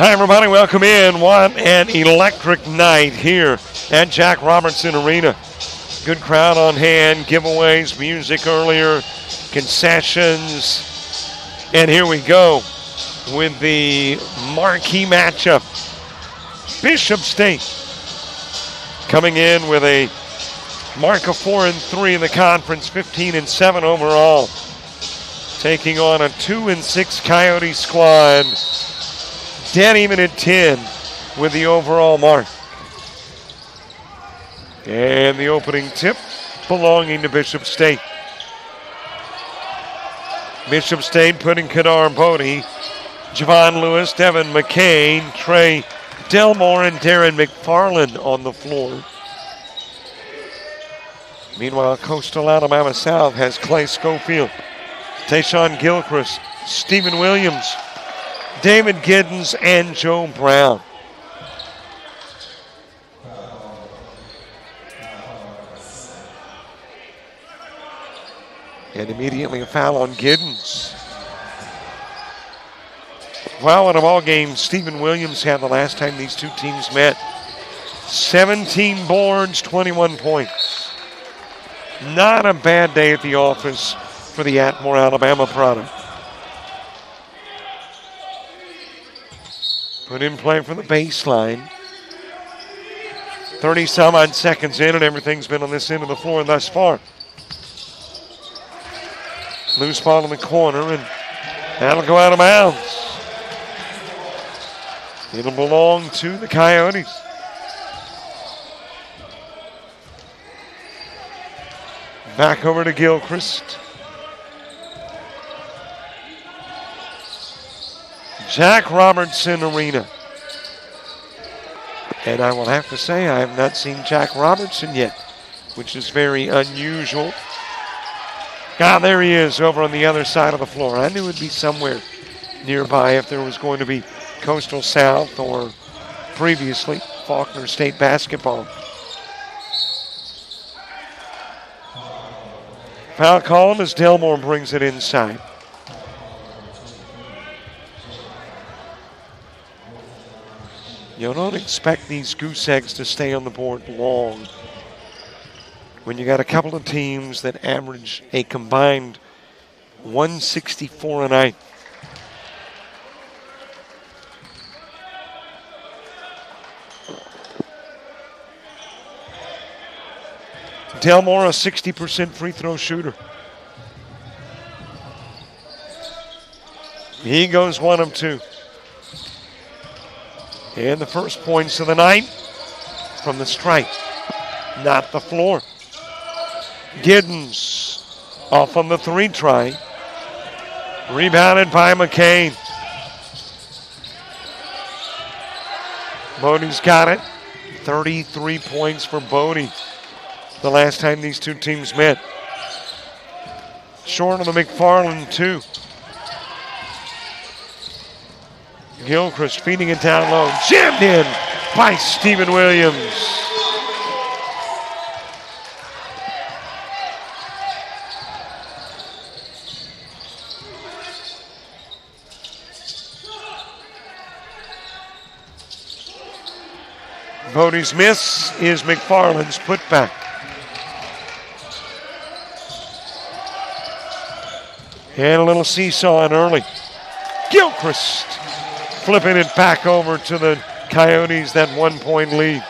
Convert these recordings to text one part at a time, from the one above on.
Hi, everybody. Welcome in. What an electric night here at Jack Robertson Arena. Good crowd on hand, giveaways, music earlier, concessions. And here we go with the marquee matchup. Bishop State coming in with a mark of 4-3 in the conference, 15-7 overall. Taking on a 2-6 Coyote squad. Dead even at 10 with the overall mark. And the opening tip belonging to Bishop State. Bishop State putting Kadar Bodie, Javon Lewis, Devin McCain, Trey Delmore, and Darren McFarland on the floor. Meanwhile, Coastal Alabama South has Clay Schofield, Tayshawn Gilchrist, Stephen Williams, David Giddens, and Joe Brown. And immediately a foul on Giddens. Wow, in a ball game Stephen Williams had the last time these two teams met. 17 boards, 21 points. Not a bad day at the office for the Atmore, Alabama product. Put in play from the baseline. 30-some odd seconds in, and everything's been on this end of the floor thus far. Loose ball in the corner, and that'll go out of bounds. It'll belong to the Coyotes. Back over to Gilchrist. Jack Robertson Arena. And I will have to say I have not seen Jack Robertson yet, which is very unusual. Ah, there he is over on the other side of the floor. I knew it would be somewhere nearby if there was going to be Coastal South or previously Faulkner State basketball. Foul called as Delmore brings it inside. You don't expect these goose eggs to stay on the board long when you got a couple of teams that average a combined 164 a night. Delmore, a 60% free throw shooter. He goes 1 of 2. And the first points of the night from the stripe, not the floor. Giddens off on the 3 try. Rebounded by McCain. Bodie's got it. 33 points for Bodie the last time these two teams met. Short of the McFarland 2. Gilchrist feeding it down low. Jammed in by Stephen Williams. Bodie's miss is McFarland's putback. And a little seesawing early. Gilchrist flipping it back over to the Coyotes, that 1-point lead.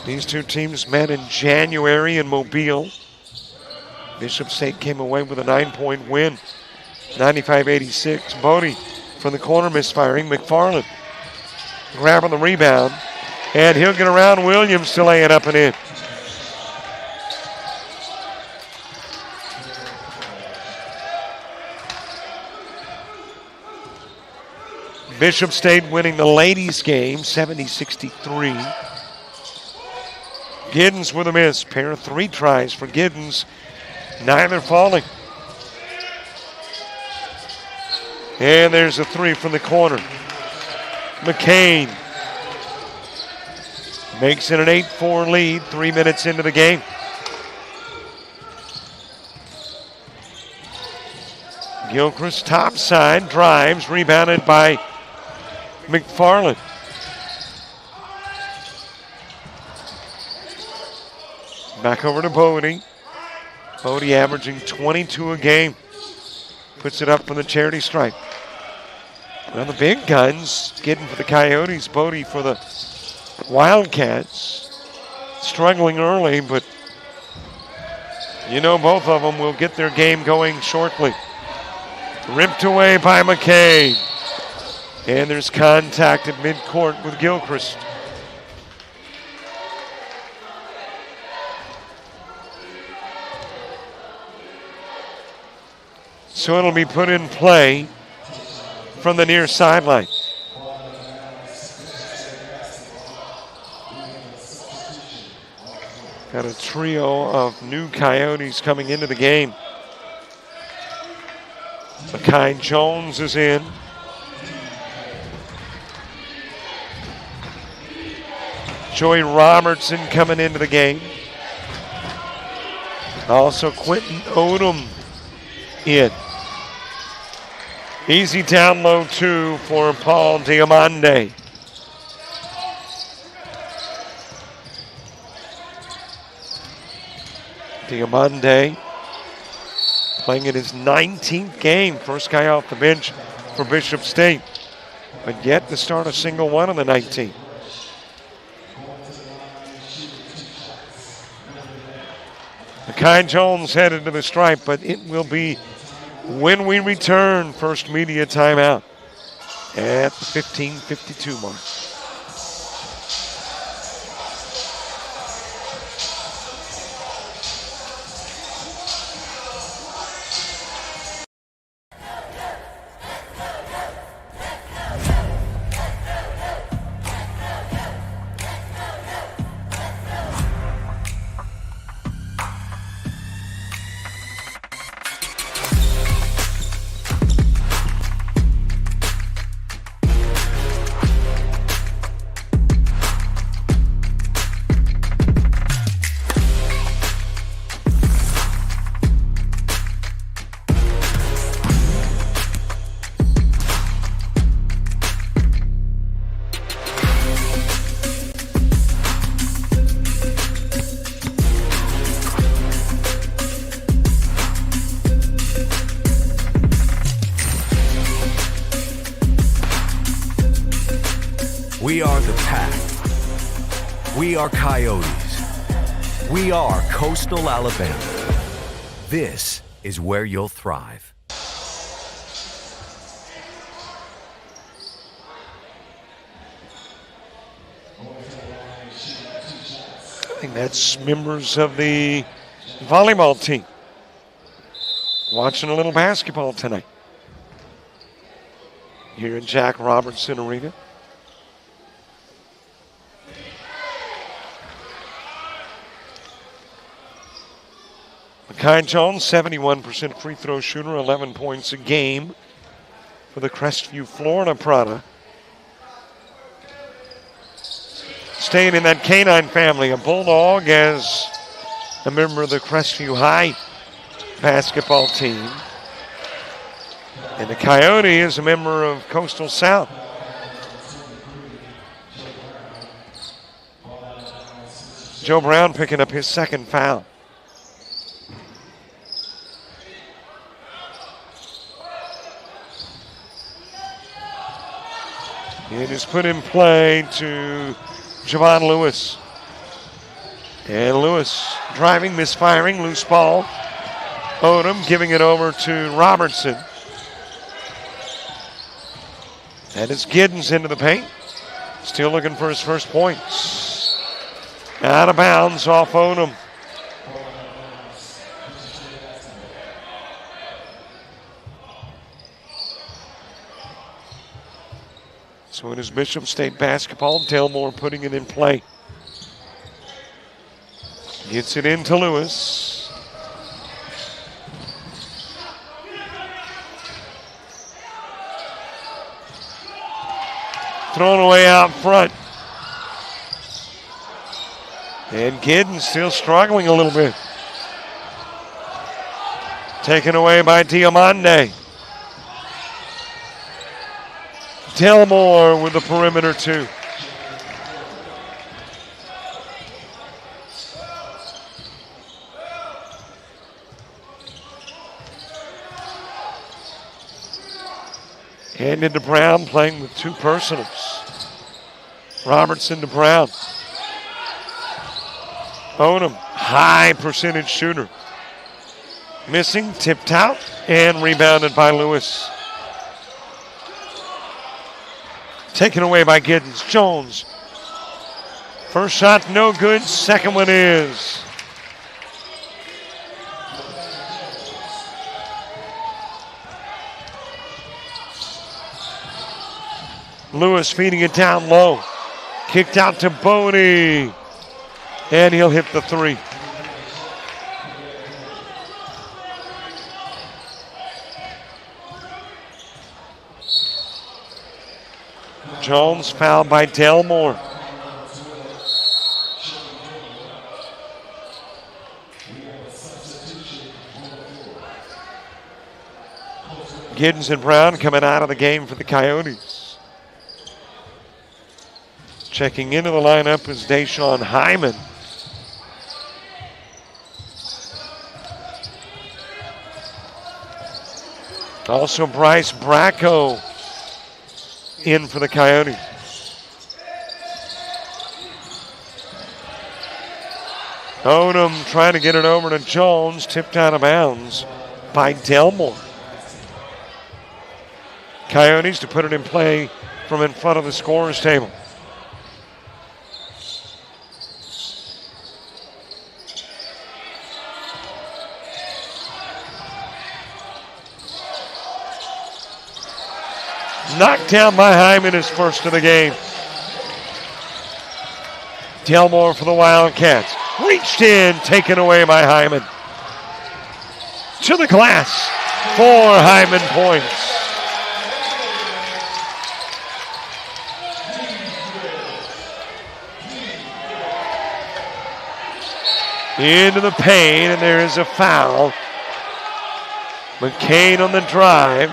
These two teams met in January in Mobile. Bishop State came away with a 9-point win, 95-86. Bodie from the corner misfiring. McFarland grabbing the rebound, and he'll get around Williams to lay it up and in. Bishop State winning the ladies' game, 70-63. Giddens with a miss. Pair of 3 tries for Giddens, neither falling. And there's a 3 from the corner. McCain makes it an 8-4 lead, 3 minutes into the game. Gilchrist top side, drives, rebounded by McFarland. Back over to Bodie. Bodie averaging 22 a game. Puts it up from the charity stripe. Well, the big guns getting for the Coyotes. Bodie for the Wildcats. Struggling early, but you know both of them will get their game going shortly. Ripped away by McKay. And there's contact at midcourt with Gilchrist. So it'll be put in play from the near sideline. Got a trio of new Coyotes coming into the game. Makai Jones is in. Joey Robertson coming into the game. Also Quentin Odom in. Easy down low two for Paul Diamande. Diamande playing in his 19th game. First guy off the bench for Bishop State. But yet to start a single one on the 19th. Makai Jones headed to the stripe, but it will be when we return. First media timeout at the 15:52 mark. We are the Pack. We are Coyotes. We are Coastal Alabama. This is where you'll thrive. I think that's members of the volleyball team watching a little basketball tonight here in Jack Robertson Arena. Makai Jones, 71% free throw shooter, 11 points a game for the Crestview, Florida product. Staying in that canine family, a Bulldog as a member of the Crestview High basketball team. And the Coyote is a member of Coastal South. Joe Brown picking up his second foul. It is put in play to Javon Lewis. And Lewis driving, misfiring, loose ball. Odom giving it over to Robertson. That is Giddens into the paint. Still looking for his first points. Out of bounds off Odom. So it is Bishop State basketball. Delmore putting it in play. Gets it into Lewis. Thrown away out front. And Giddens still struggling a little bit. Taken away by Diamande. Delmore with the perimeter two. Handed to Brown, playing with two personals. Robertson to Brown. Onum, high percentage shooter. Missing, tipped out, and rebounded by Lewis. Taken away by Giddens. Jones. First shot no good, second one is. Lewis feeding it down low. Kicked out to Boney. And he'll hit the three. Jones fouled by Delmore. Giddens and Brown coming out of the game for the Coyotes. Checking into the lineup is Deshaun Hyman. Also Bryce Bracco in for the Coyotes. Odom trying to get it over to Jones, tipped out of bounds by Delmore. Coyotes to put it in play from in front of the scorer's table. Knocked down by Hyman, his first of the game. Delmore for the Wildcats. Reached in, taken away by Hyman. To the glass, 4 Hyman points. Into the paint, and there is a foul. McCain on the drive.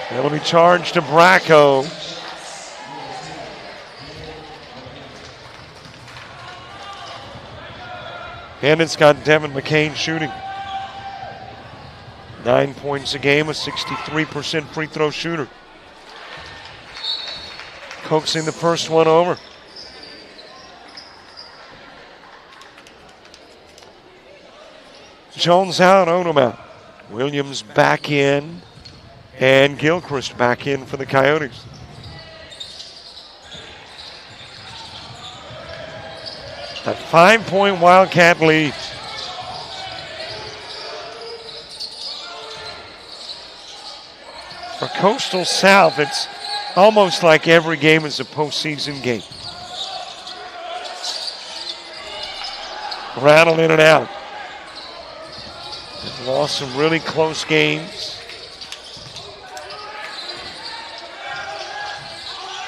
That'll be charged to Bracco. And it's got Devin McCain shooting. 9 points a game, a 63% free throw shooter. Coaxing the first one over. Jones out, Onum out. Williams back in. And Gilchrist back in for the Coyotes. A 5-point Wildcat lead. For Coastal South, it's almost like every game is a postseason game. Rattle in and out. They've lost some really close games.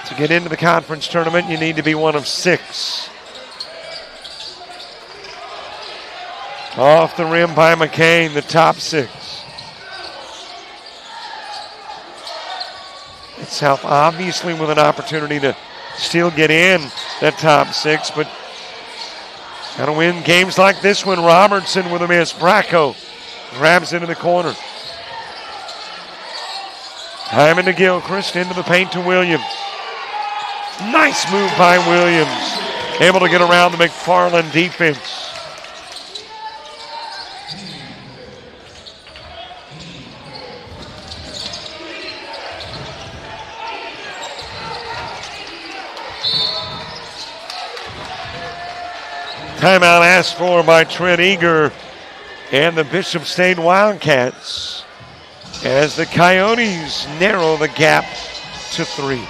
To get into the conference tournament, you need to be one of 6. Off the rim by McCain, the top 6. South obviously with an opportunity to still get in that top 6, but got to win games like this one. Robertson with a miss. Bracco grabs into the corner. Hyman to Gilchrist, into the paint to Williams. Nice move by Williams. Able to get around the McFarland defense. Timeout asked for by Trent Eager and the Bishop State Wildcats as the Coyotes narrow the gap to 3.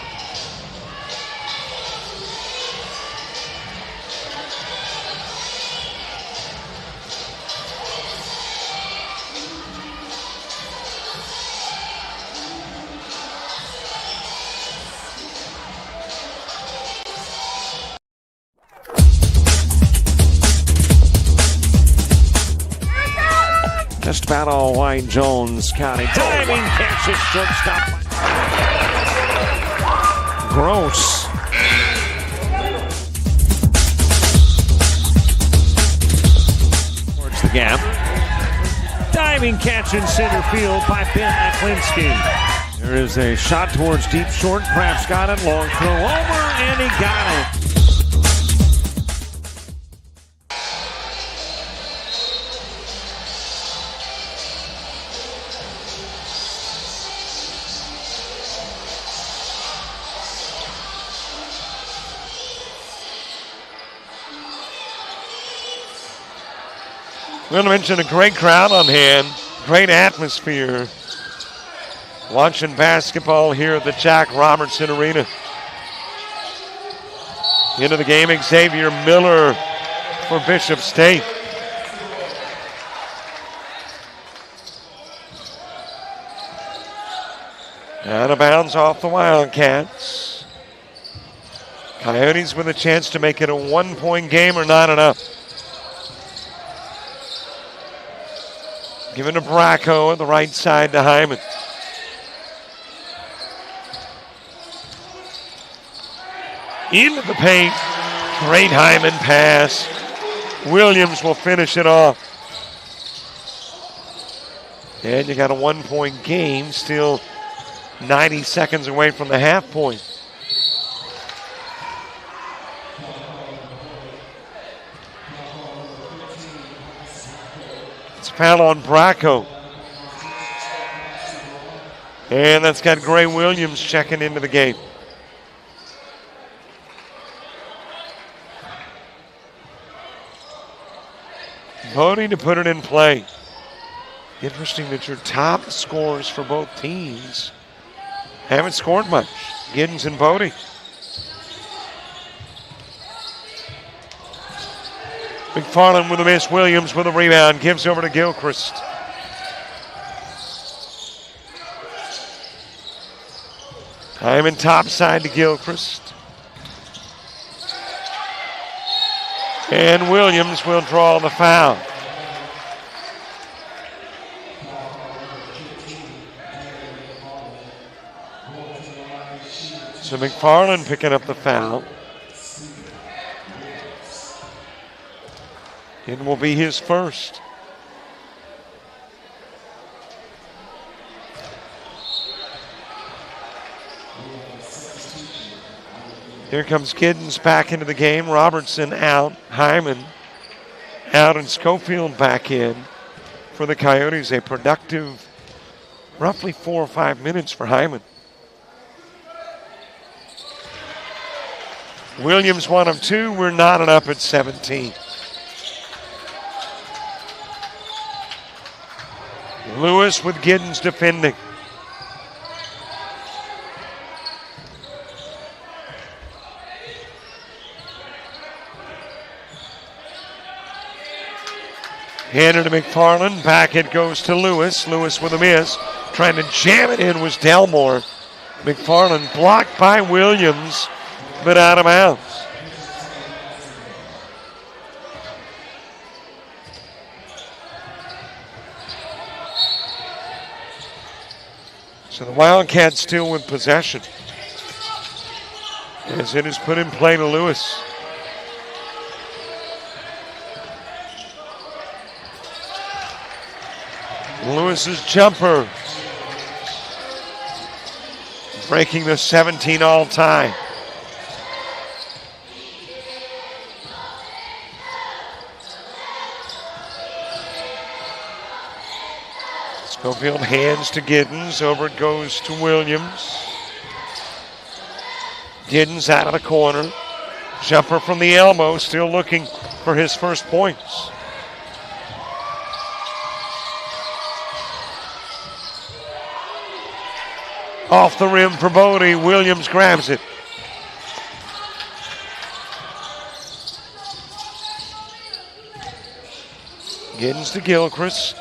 Just about all Wayne Jones County. Diving catch at shortstop. Gross. Towards the gap. Diving catch in center field by Ben Aklinski. There is a shot towards deep short. Kraft's got it. Long throw over, and he got it. I'm going to mention a great crowd on hand, great atmosphere. Watching basketball here at the Jack Robertson Arena. Into the game, Xavier Miller for Bishop State. Out of bounds off the Wildcats. Coyotes with a chance to make it a 1-point game or not enough. Given to Bracco on the right side to Hyman. Into the paint. Great Hyman pass. Williams will finish it off. And you got a 1-point game, still 90 seconds away from the half point. It's a foul on Bracco. And that's got Gray Williams checking into the game. Voting to put it in play. Interesting that your top scorers for both teams haven't scored much. Giddens and Bodie. McFarland with a miss. Williams with a rebound. Gives over to Gilchrist. Hyman top side to Gilchrist. And Williams will draw the foul. So McFarland picking up the foul. It will be his first. Here comes Giddens back into the game. Robertson out. Hyman out, and Schofield back in for the Coyotes. A productive roughly 4 or 5 minutes for Hyman. Williams 1 of 2. We're knotted up at 17. Lewis with Giddens defending. Handed to McFarland. Back it goes to Lewis. Lewis with a miss. Trying to jam it in was Delmore. McFarland blocked by Williams, but out of bounds. So the Wildcats still with possession, as it is put in play to Lewis. Lewis's jumper, breaking the 17 all-time. Schofield hands to Giddens. Over it goes to Williams. Giddens out of the corner. Jumper from the elbow, still looking for his first points. Off the rim for Bodie. Williams grabs it. Giddens to Gilchrist.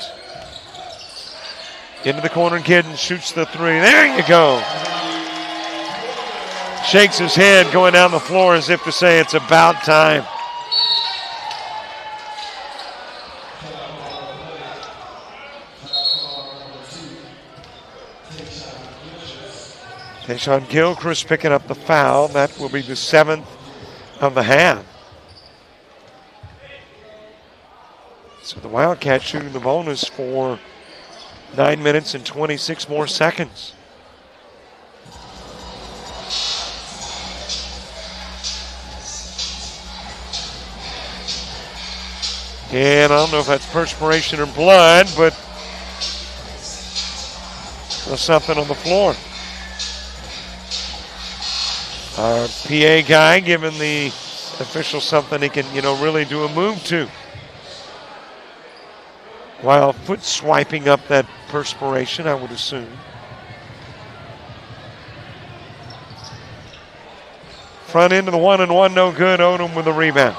Into the corner, Giddens shoots the three. There you go. Shakes his head going down the floor as if to say it's about time. Tayshaun Gilchrist picking up the foul. That will be the 7th of the half. So the Wildcats shooting the bonus for 9 minutes and 26 more seconds. And I don't know if that's perspiration or blood, but there's something on the floor. Our PA guy giving the official something he can, really do a move to, while foot swiping up that perspiration, I would assume. Front end of the 1-and-1, no good. Odom with the rebound.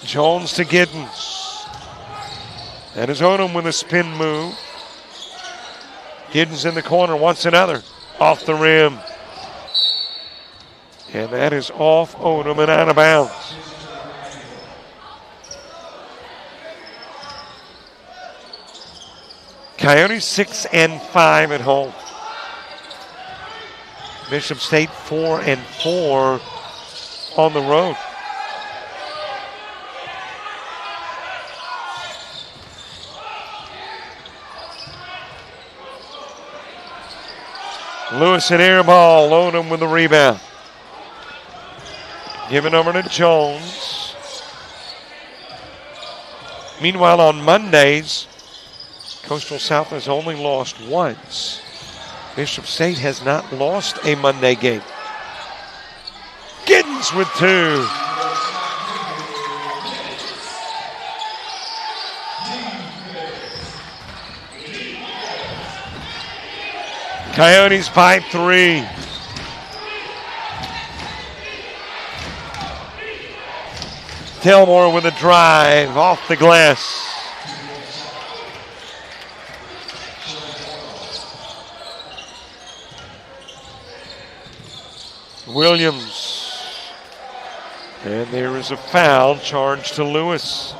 Jones to Giddens. That is Odom with a spin move. Giddens in the corner, wants another. Off the rim. And that is off Odom and out of bounds. Coyotes 6-5 at home. Bishop State 4-4 on the road. Lewis an air ball. Odom with the rebound. Given over to Jones. Meanwhile, on Mondays, Coastal South has only lost once. Bishop State has not lost a Monday game. Giddens with 2. Coyotes by 3. Tillmore with a drive off the glass. Williams. And there is a foul charged to Lewis.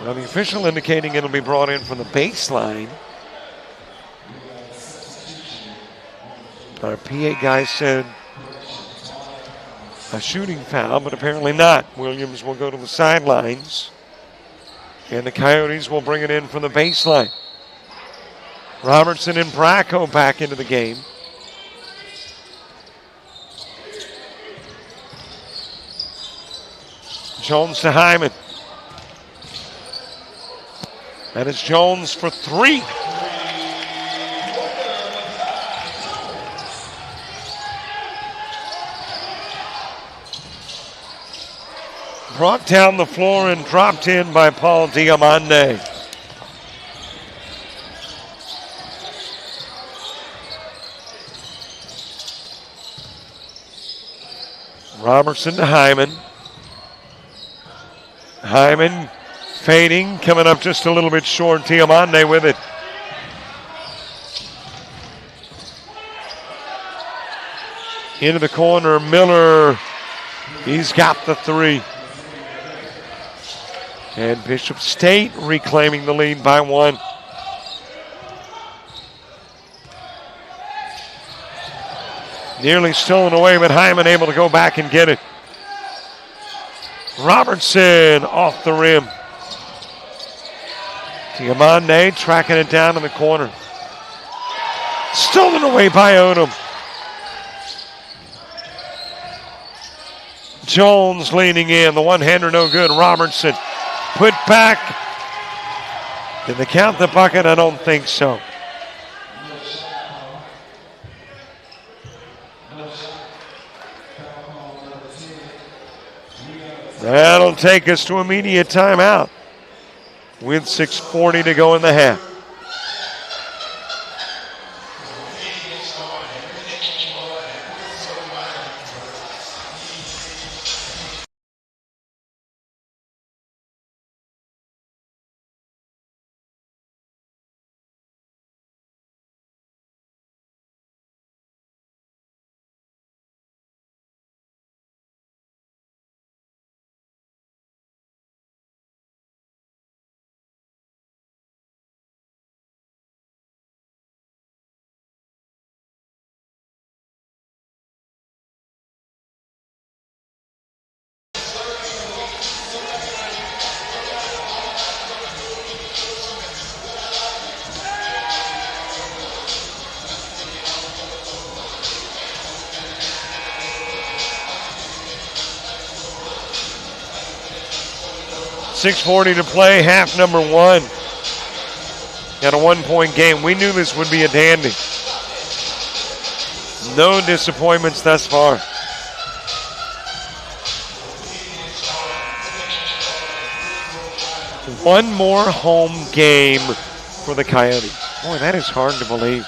Well, the official indicating it'll be brought in from the baseline. Our PA guy said a shooting foul, but apparently not. Williams will go to the sidelines, and the Coyotes will bring it in from the baseline. Robertson and Bracco back into the game. Jones to Hyman. That is Jones for 3. Brought down the floor and dropped in by Paul Diamande. Robertson to Hyman. Hyman fading, coming up just a little bit short. Diamande with it. Into the corner, Miller. He's got the 3. And Bishop State reclaiming the lead by 1. Nearly stolen away, but Hyman able to go back and get it. Robertson off the rim. Diamande tracking it down in the corner. Stolen away by Odom. Jones leaning in. The one-hander no good. Robertson put back. Did they count the bucket? I don't think so. That'll take us to immediate timeout with 6:40 to go in the half. 6:40 to play, half number one. Got a 1-point game. We knew this would be a dandy. No disappointments thus far. One more home game for the Coyotes. Boy, that is hard to believe.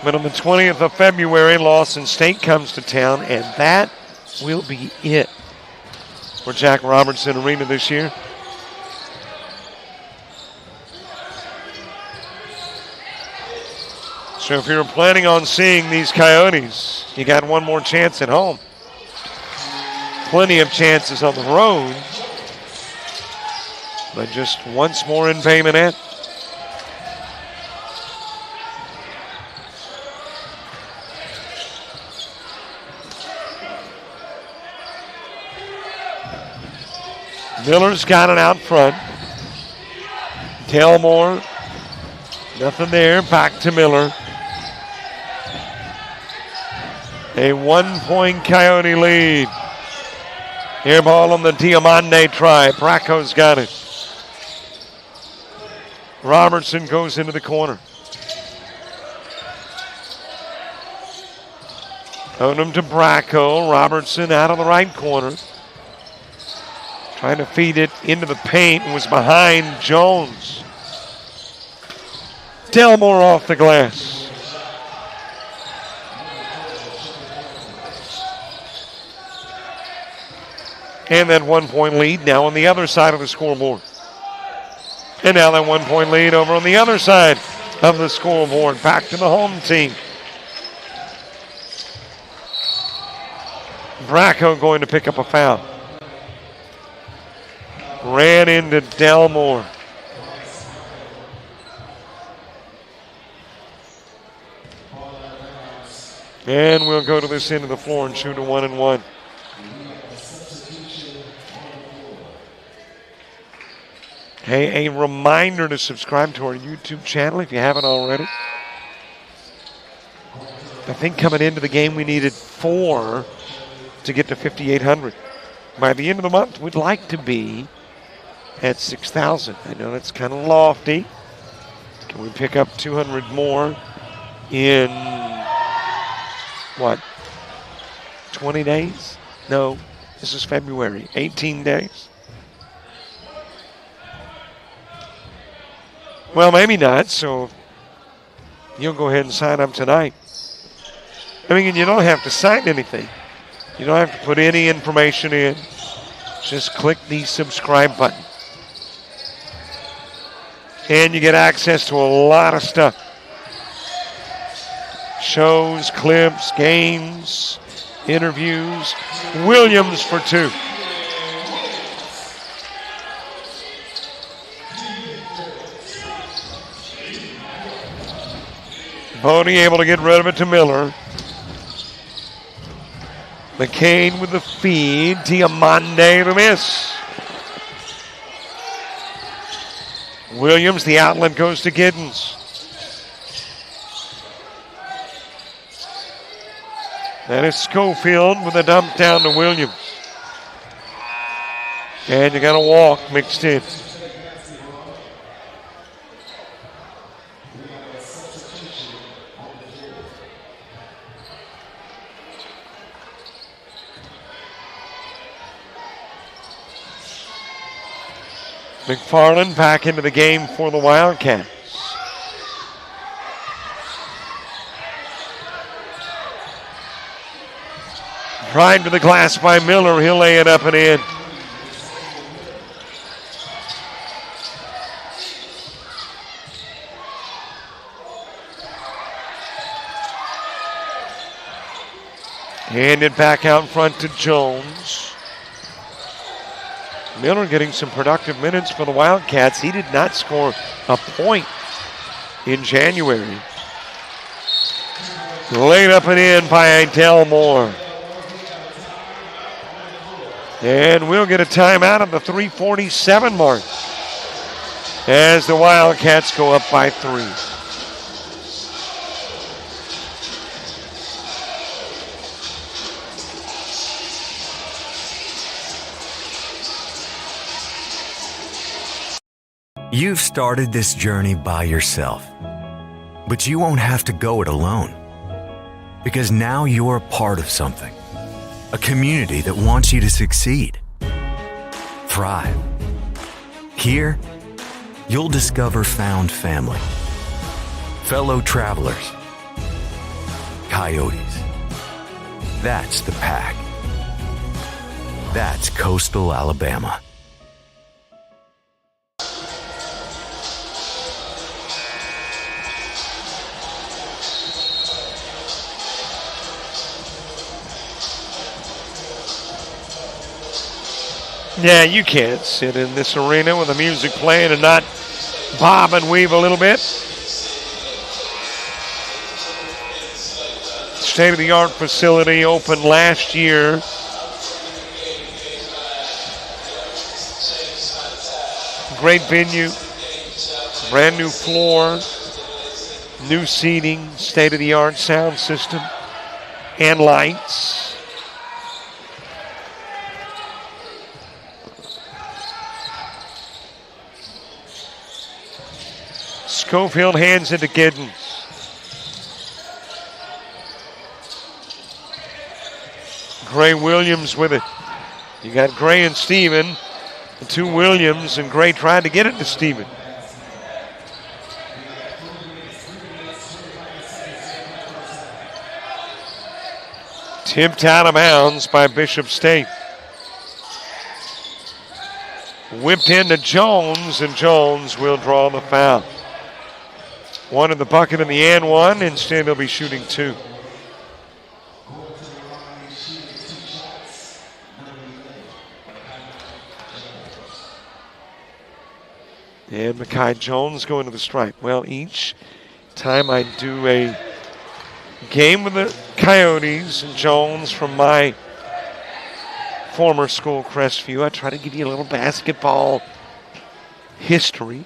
But on the 20th of February, Lawson State comes to town, and that will be it for Jack Robertson Arena this year. So if you're planning on seeing these Coyotes, you got one more chance at home. Plenty of chances on the road, but just once more in Bay Minette. Miller's got it out front. Delmore, nothing there. Back to Miller. A 1-point Coyote lead. Air ball on the Diamande try. Bracco's got it. Robertson goes into the corner. Odom to Bracco. Robertson out of the right corner. Trying to feed it into the paint, was behind Jones. Delmore off the glass. And that 1-point lead now on the other side of the scoreboard. And now that 1-point lead over on the other side of the scoreboard. Back to the home team. Bracco going to pick up a foul. Ran into Delmore. And we'll go to this end of the floor and shoot a 1-and-1. Hey, a reminder to subscribe to our YouTube channel if you haven't already. I think coming into the game we needed 4 to get to 5,800. By the end of the month, we'd like to be at 6,000. I know that's kind of lofty. Can we pick up 200 more in, what, 20 days? No, this is February. 18 days? Well, maybe not, so you'll go ahead and sign up tonight. I mean, you don't have to sign anything. You don't have to put any information in. Just click the subscribe button. And you get access to a lot of stuff. Shows, clips, games, interviews. Williams for 2. Bodie able to get rid of it to Miller. McCain with the feed. Diamande the miss. Williams, the outlet goes to Giddens. That is Schofield with a dump down to Williams. And you got a walk mixed in. McFarland back into the game for the Wildcats. Drive to the glass by Miller. He'll lay it up and in. Handed back out front to Jones. Miller getting some productive minutes for the Wildcats. He did not score a point in January. Laid up and in by Delmore. And we'll get a timeout at the 3:47 mark as the Wildcats go up by 3. You've started this journey by yourself, but you won't have to go it alone. Because now you're a part of something, a community that wants you to succeed, thrive. Here, you'll discover found family, fellow travelers, coyotes. That's the pack. That's coastal Alabama. Yeah, you can't sit in this arena with the music playing and not bob and weave a little bit. State-of-the-art facility opened last year. Great venue, brand new floor, new seating, state-of-the-art sound system, and lights. Schofield hands it to Giddens. Gray Williams with it. You got Gray and Steven. The two Williams, and Gray tried to get it to Steven. Tipped out of bounds by Bishop State. Whipped into Jones, and Jones will draw the foul. One in the bucket in the and one. Instead, he'll be shooting two. And Mekhi Jones going to the stripe. Well, each time I do a game with the Coyotes and Jones from my former school, Crestview, I try to give you a little basketball history.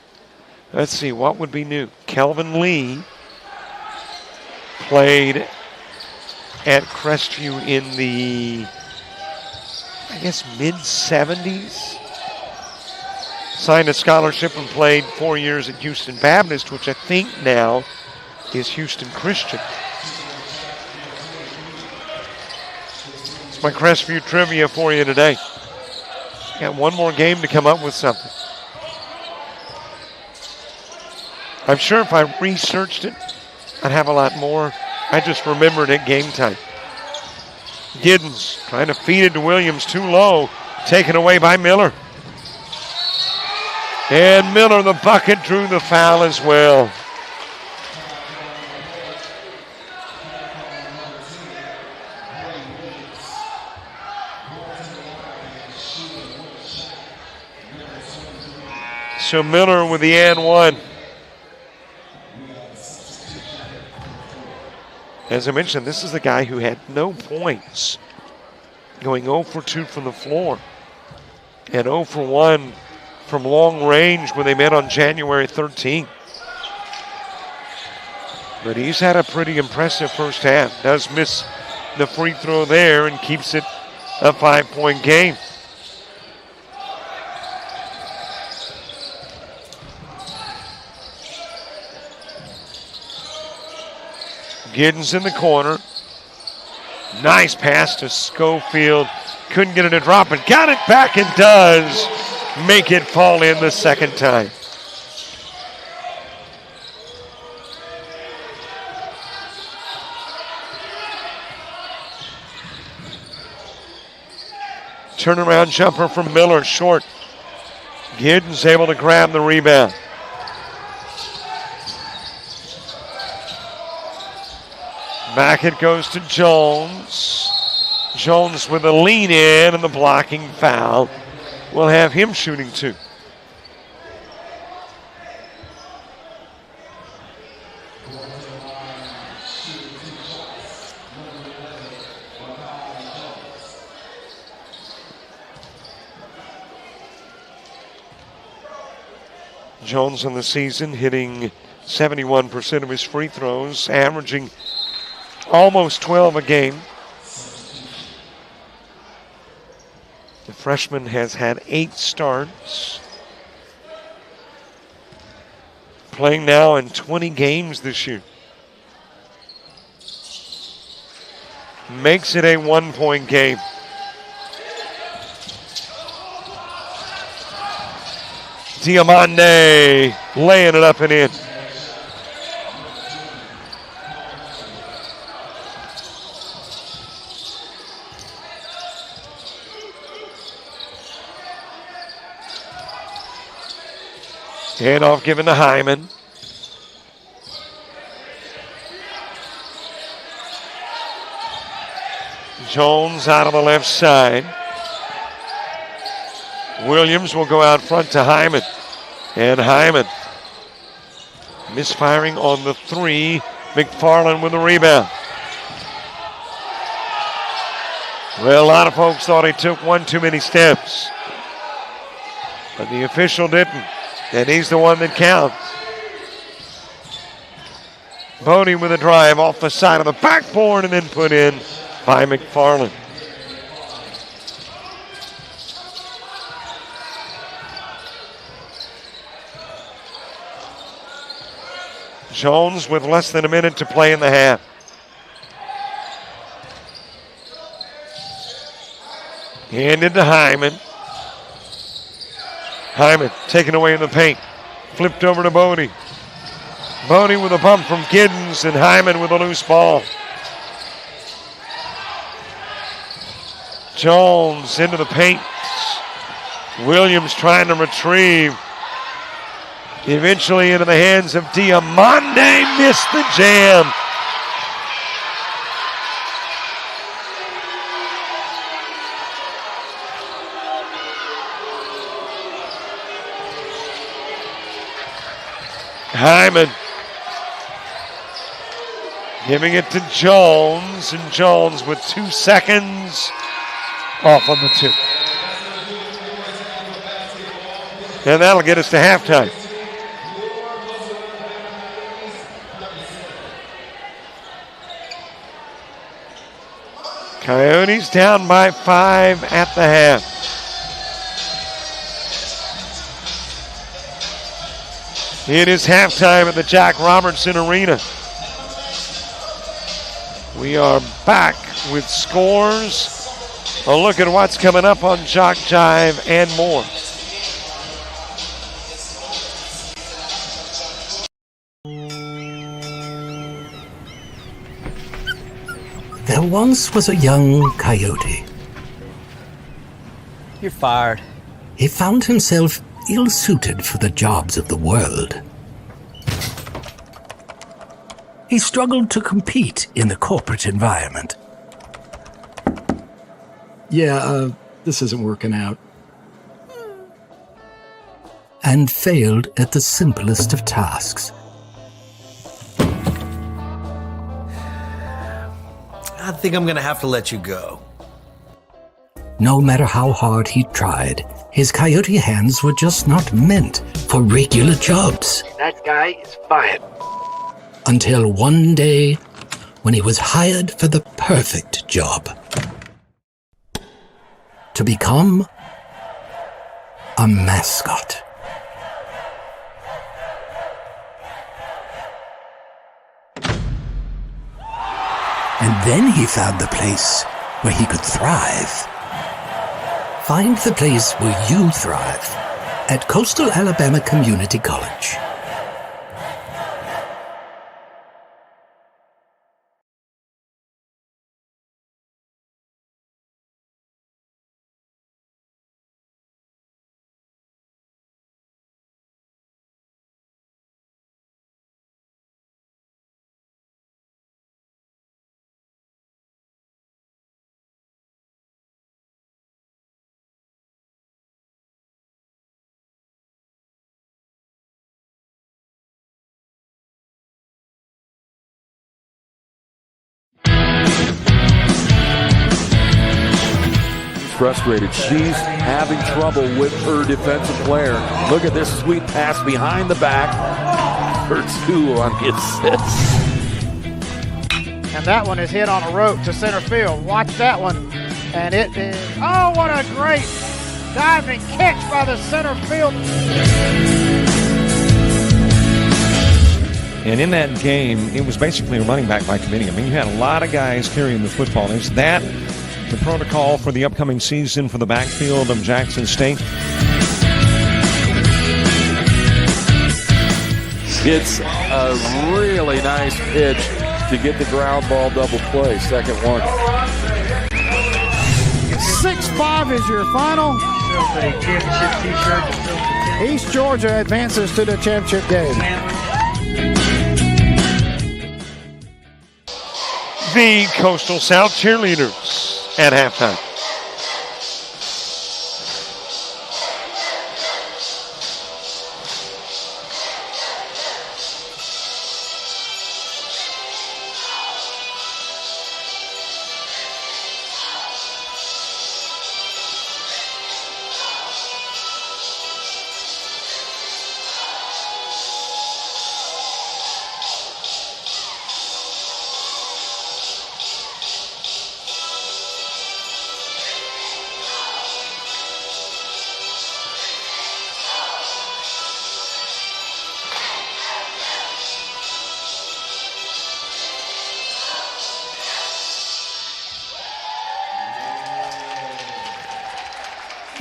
Let's see, what would be new? Kelvin Lee played at Crestview in the, I guess, mid-70s. Signed a scholarship and played 4 years at Houston Baptist, which I think now is Houston Christian. It's my Crestview trivia for you today. Got one more game to come up with something. I'm sure if I researched it, I'd have a lot more. I just remembered at game time. Giddens trying to feed it to Williams, too low, taken away by Miller. And Miller, the bucket, drew the foul as well. So Miller with the and one. As I mentioned, this is the guy who had no points, going 0 for 2 from the floor and 0 for 1 from long range when they met on January 13th. But he's had a pretty impressive first half. Does miss the free throw there and keeps it a 5-point game. Giddens in the corner. Nice pass to Schofield. Couldn't get it to drop, but got it back and does make it fall in the second time. Turnaround jumper from Miller, short. Giddens able to grab the rebound. Back it goes to Jones. Jones with a lean in and the blocking foul. We'll have him shooting two. Jones on the season hitting 71% of his free throws, averaging almost 12 a game. The freshman has had 8 starts. playing now in 20 games this year. Makes it a 1-point game. Diamande laying it up and in. Handoff given to Hyman. Jones out on the left side. Williams will go out front to Hyman. And Hyman misfiring on the 3. McFarland with the rebound. Well, a lot of folks thought he took one too many steps. But the official didn't. And he's the one that counts. Bodie with a drive off the side of the backboard and then put in by McFarland. Jones with less than a minute to play in the half. Handed to Hyman. Hyman taken away in the paint. Flipped over to Bodie. Bodie with a bump from Giddens and Hyman with a loose ball. Jones into the paint. Williams trying to retrieve. Eventually into the hands of Diamande. Missed the jam. Hyman giving it to Jones, and Jones with 2 seconds off on the 2. And that'll get us to halftime. Coyotes down by 5 at the half. It is halftime at the Jack Robertson Arena. We are back with scores, a look at what's coming up on JockJive, and more. There once was a young coyote. You're fired. He found himself ill-suited for the jobs of the world. He struggled to compete in the corporate environment. This isn't working out. And failed at the simplest of tasks. I think I'm gonna have to let you go. No matter how hard he tried, his coyote hands were just not meant for regular jobs. That guy is fired. Until one day, when he was hired for the perfect job. To become a mascot. And then he found the place where he could thrive. Find the place where you thrive at Coastal Alabama Community College. Frustrated. She's having trouble with her defensive player. Look at this sweet pass behind the back for 2 on the assist. And that one is hit on a rope to center field. Watch that one. And it is, oh, what a great diving catch by the center field. And in that game, it was basically a running back by committee. I mean, you had a lot of guys carrying the football. Is that the protocol for the upcoming season for the backfield of Jackson State? It's a really nice pitch to get the ground ball double play. Second one. 6-5 is your final. East Georgia advances to the championship game. The Coastal South cheerleaders at halftime.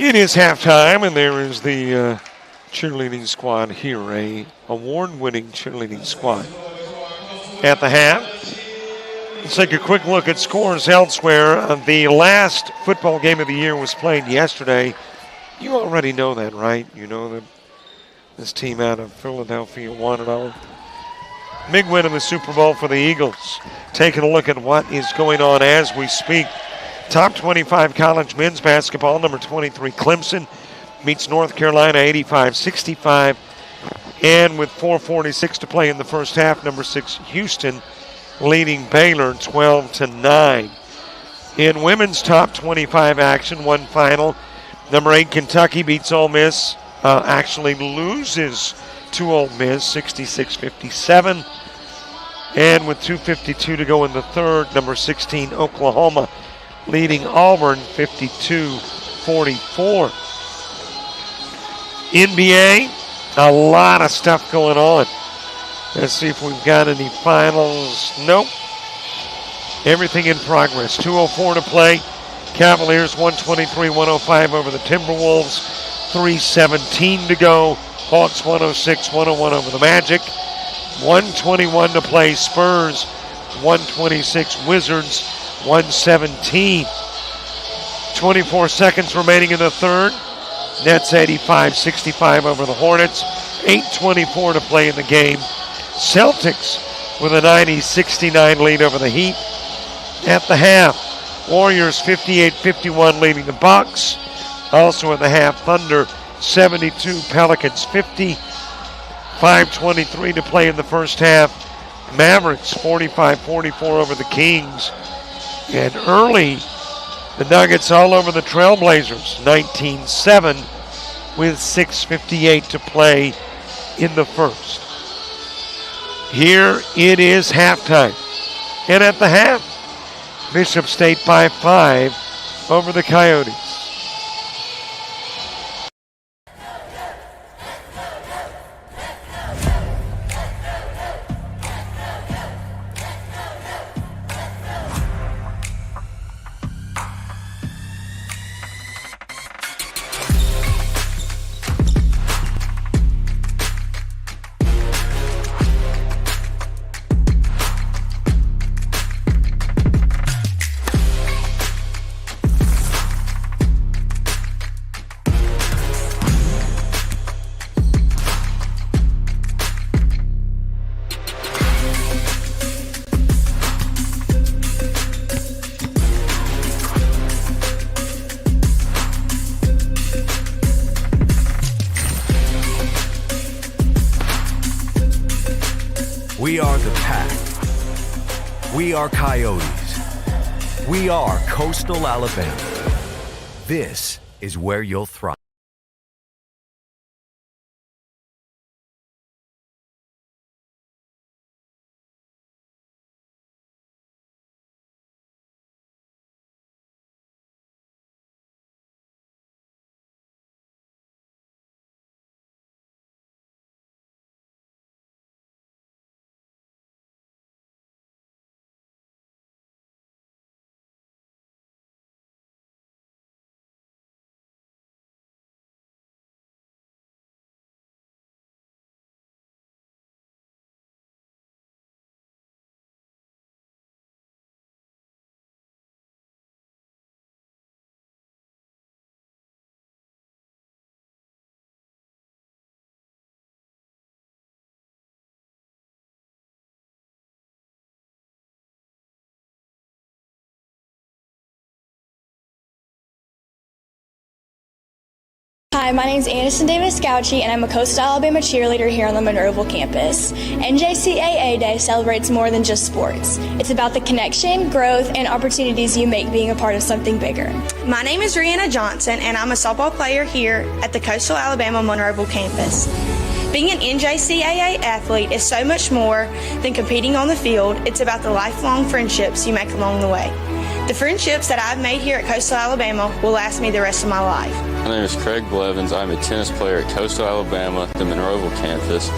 It is halftime, and there is the cheerleading squad here, a award-winning cheerleading squad. At the half, let's take a quick look at scores elsewhere. The last football game of the year was played yesterday. You already know that, right? You know that this team out of Philadelphia 1-0. Big win in the Super Bowl for the Eagles. Taking a look at what is going on as we speak. Top 25 college men's basketball, number 23 Clemson meets North Carolina 85-65. And with 4:46 to play in the first half, number 6 Houston leading Baylor 12-9. In women's top 25 action, one final. Number 8 Kentucky beats Ole Miss, actually loses to Ole Miss 66-57. And with 2:52 to go in the third, number 16 Oklahoma leading Auburn 52-44. NBA, a lot of stuff going on. Let's see if we've got any finals. Nope. Everything in progress. 2:04 to play. Cavaliers 123-105 over the Timberwolves. 3:17 to go. Hawks 106-101 over the Magic. 121 to play. Spurs 126. Wizards 117. 24 seconds remaining in the third. Nets 85-65 over the Hornets. 8:24 to play in the game. Celtics with a 90-69 lead over the Heat. At the half, Warriors 58-51 leading the Bucks. Also at the half, Thunder 72, Pelicans 50. 5:23 to play in the first half. Mavericks 45-44 over the Kings. And early, the Nuggets all over the Trailblazers, 19-7 with 6:58 to play in the first. Here it is halftime. And at the half, Bishop State by 5 over the Coyotes. We are the Pack. We are Coyotes. We are Coastal Alabama. This is where you'll thrive. Hi, my name is Anderson Davis Gauchi, and I'm a Coastal Alabama cheerleader here on the Monroeville campus. NJCAA Day celebrates more than just sports. It's about the connection, growth, and opportunities you make being a part of something bigger. My name is Rihanna Johnson, and I'm a softball player here at the Coastal Alabama Monroeville campus. Being an NJCAA athlete is so much more than competing on the field. It's about the lifelong friendships you make along the way. The friendships that I've made here at Coastal Alabama will last me the rest of my life. My name is Craig Blevins. I'm a tennis player at Coastal Alabama, the Monroeville campus.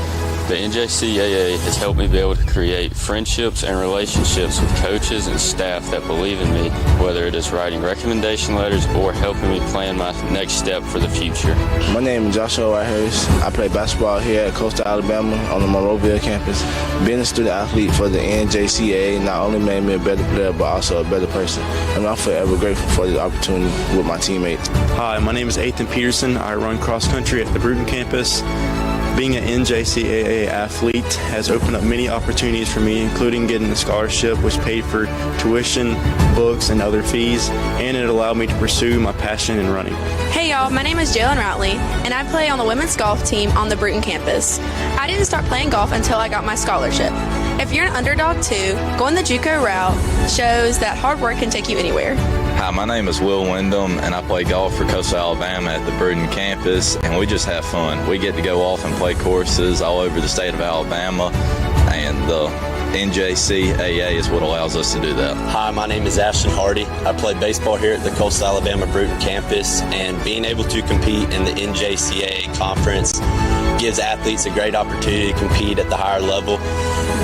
The NJCAA has helped me be able to create friendships and relationships with coaches and staff that believe in me, whether it is writing recommendation letters or helping me plan my next step for the future. My name is Joshua Whitehurst. I play basketball here at Coastal Alabama on the Monroeville campus. Being a student athlete for the NJCAA not only made me a better player, but also a better person. And I'm forever grateful for the opportunity with my teammates. Hi, my name is Ethan Peterson. I run cross country at the Bruton campus. Being an NJCAA athlete has opened up many opportunities for me, including getting a scholarship which paid for tuition, books, and other fees, and it allowed me to pursue my passion in running. Hey y'all, my name is Jalen Routley, and I play on the women's golf team on the Bruton campus. I didn't start playing golf until I got my scholarship. If you're an underdog too, going the JUCO route shows that hard work can take you anywhere. Hi, my name is Will Wyndham, and I play golf for Coastal Alabama at the Bruton campus, and we just have fun. We get to go off and play courses all over the state of Alabama, and the NJCAA is what allows us to do that. Hi, my name is Ashton Hardy. I play baseball here at the Coastal Alabama Bruton campus, and being able to compete in the NJCAA conference gives athletes a great opportunity to compete at the higher level.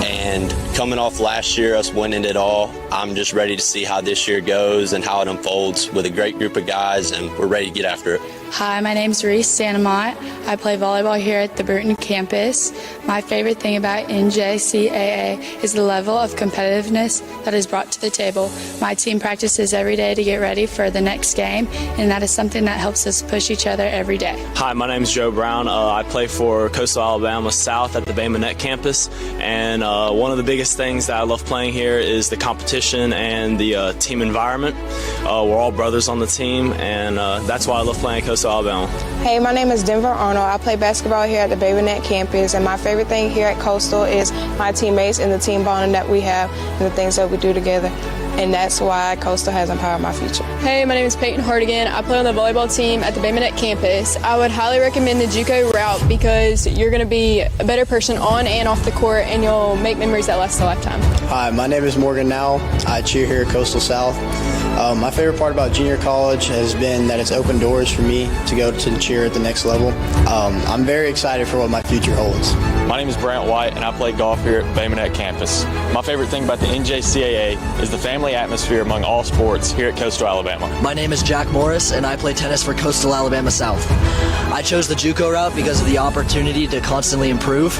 And coming off last year, us winning it all, I'm just ready to see how this year goes and how it unfolds with a great group of guys, and we're ready to get after it. Hi, my name's Reese Santamont. I play volleyball here at the Bruton campus. My favorite thing about NJCAA is the level of competitiveness that is brought to the table. My team practices every day to get ready for the next game, and that is something that helps us push each other every day. Hi, my name's Joe Brown. I play for Coastal Alabama South at the Bay Minette campus, and one of the biggest things that I love playing here is the competition and the team environment. We're all brothers on the team, and that's why I love playing at Coastal Alabama. Hey, my name is Denver Arnold. I play basketball here at the Bay Minette campus, and my favorite thing here at Coastal is my teammates and the team bonding that we have and the things that we do together. And that's why Coastal has empowered my future. Hey, my name is Peyton Hardigan. I play on the volleyball team at the Bay Minette campus. I would highly recommend the JUCO route because you're going to be a better person on and off the court, and you'll make memories that last a lifetime. Hi, my name is Morgan Nowell. I cheer here at Coastal South. My favorite part about junior college has been that it's opened doors for me to go to cheer at the next level. I'm very excited for what my future holds. My name is Brant White, and I play golf here at Bay Minette campus. My favorite thing about the NJCAA is the family atmosphere among all sports here at Coastal Alabama. My name is Jack Morris, and I play tennis for Coastal Alabama South. I chose the JUCO route because of the opportunity to constantly improve.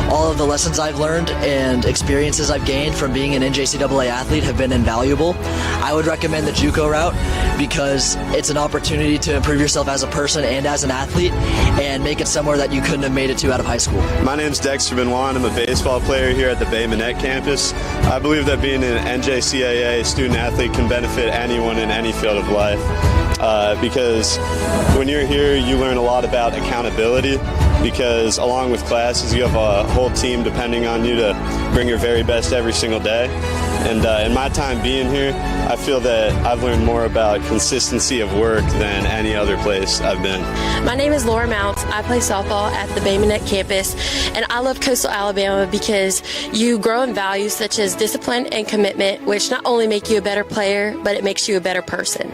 All of the lessons I've learned and experiences I've gained from being an NJCAA athlete have been invaluable. I would recommend the JUCO route because it's an opportunity to improve yourself as a person and as an athlete and make it somewhere that you couldn't have made it to out of high school. My name's Dexter Benoit. I'm a baseball player here at the Bay Minette campus. I believe that being an NJCAA student athlete can benefit anyone in any field of life because when you're here, you learn a lot about accountability. Because along with classes, you have a whole team depending on you to bring your very best every single day. And in my time being here, I feel that I've learned more about consistency of work than any other place I've been. My name is Laura Mounts. I play softball at the Bay Minette campus, and I love Coastal Alabama because you grow in values such as discipline and commitment, which not only make you a better player, but it makes you a better person.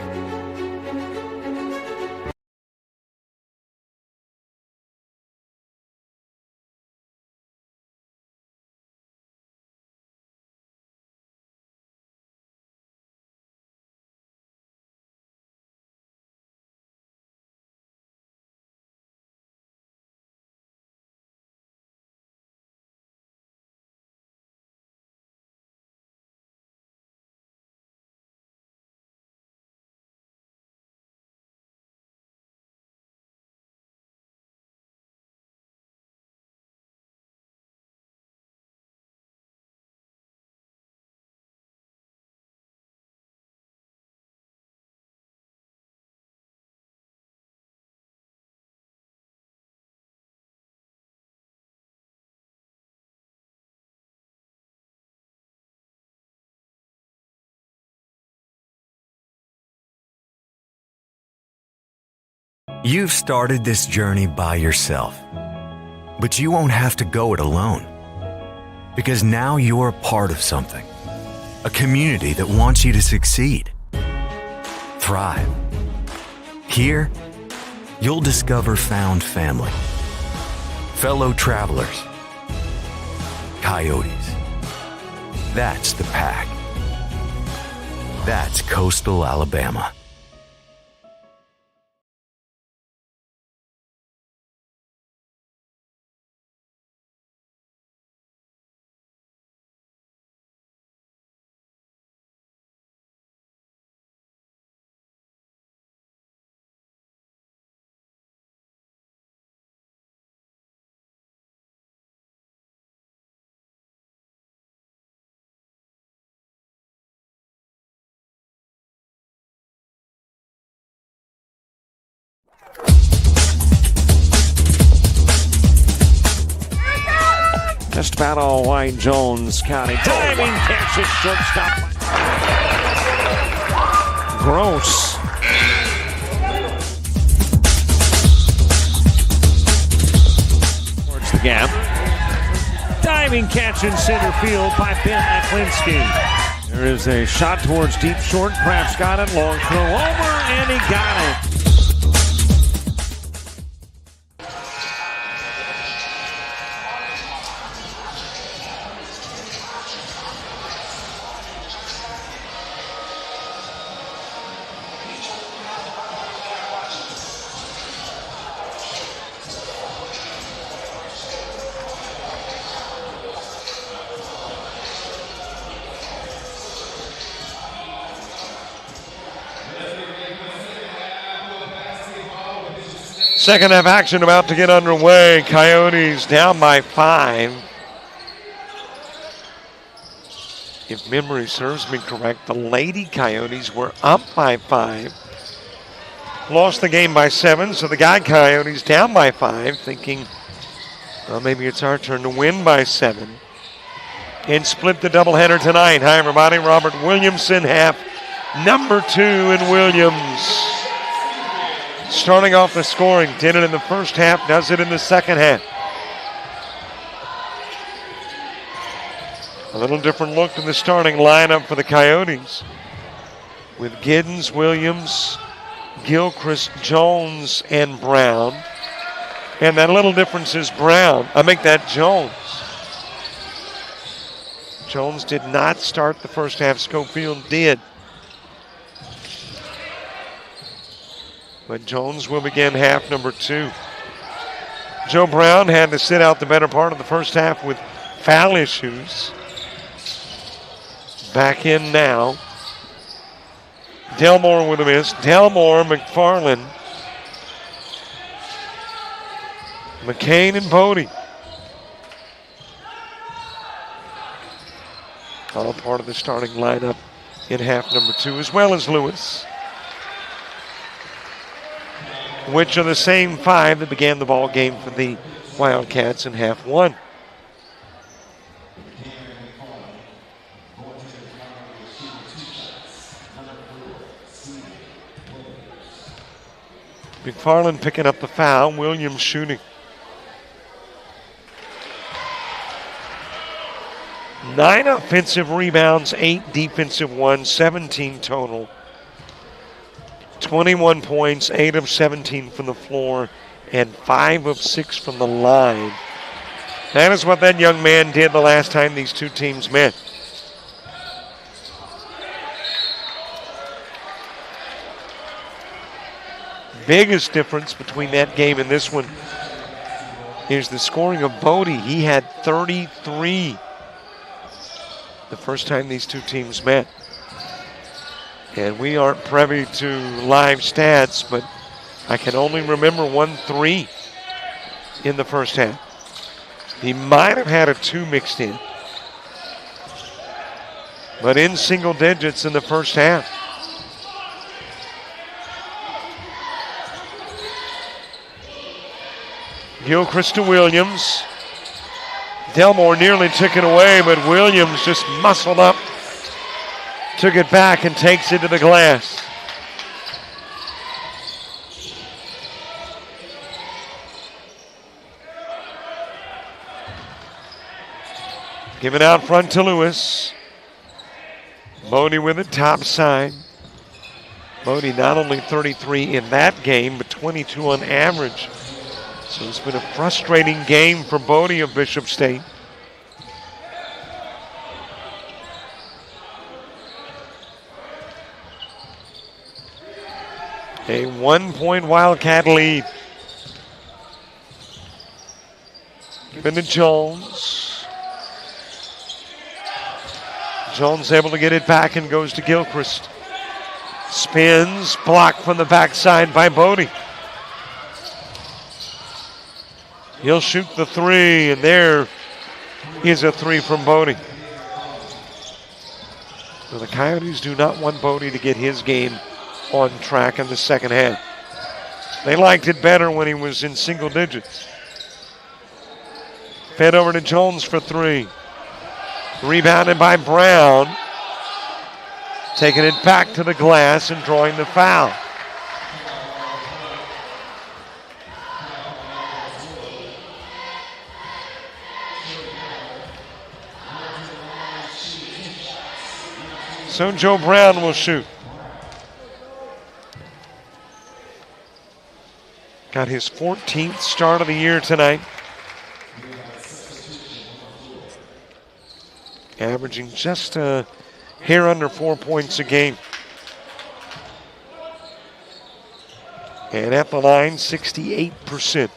You've started this journey by yourself, but you won't have to go it alone. Because now you're a part of something, a community that wants you to succeed, thrive. Here, you'll discover found family, fellow travelers, coyotes. That's the pack. That's Coastal Alabama. Just about all white, Jones County. Diving catch it, shortstop. Gross. Towards the gap. Diving catch in center field by Ben Aklinski. There is a shot towards deep short. Kraft's got it. Long throw over, and he got it. Second half action about to get underway. Coyotes down by 5. If memory serves me correct, the Lady Coyotes were up by 5. Lost the game by 7, so the Guy Coyotes down by 5, thinking, well, maybe it's our turn to win by 7. And split the doubleheader tonight. Hi, everybody. Robert Williamson, half number 2 in Williams. Starting off the scoring, did it in the first half, does it in the second half. A little different look in the starting lineup for the Coyotes. With Giddens, Williams, Gilchrist, Jones, and Brown. And that little difference is Brown. I make that Jones. Jones did not start the first half. Schofield did. But Jones will begin half number 2. Joe Brown had to sit out the better part of the first half with foul issues. Back in now. Delmore with a miss. Delmore, McFarland, McCain, and Bodie. All part of the starting lineup in half number 2, as well as Lewis, which are the same 5 that began the ball game for the Wildcats in half 1. McFarland picking up the foul. Williams shooting. 9 offensive rebounds, 8 defensive ones, 17 total. 21 points, 8 of 17 from the floor, and 5 of 6 from the line. That is what that young man did the last time these two teams met. Biggest difference between that game and this one is the scoring of Bodie. He had 33 the first time these two teams met. And we aren't privy to live stats, but I can only remember 1-3 in the first half. He might have had a 2 mixed in, but in single digits in the first half. Gilchrist to Williams. Delmore nearly took it away, but Williams just muscled up, took it back, and takes it to the glass. Give it out front to Lewis. Bodie with it, top side. Bodie not only 33 in that game, but 22 on average. So it's been a frustrating game for Bodie of Bishop State. A 1-point Wildcat lead. Given to Jones. Jones able to get it back and goes to Gilchrist. Spins, blocked from the backside by Bodie. He'll shoot the three, and there is a three from Bodie. So the Coyotes do not want Bodie to get his game on track in the second half. They liked it better when he was in single digits. Fed over to Jones for three. Rebounded by Brown. Taking it back to the glass and drawing the foul. So Joe Brown will shoot. Got his 14th start of the year tonight. Averaging just a hair under 4 points a game. And at the line, 68%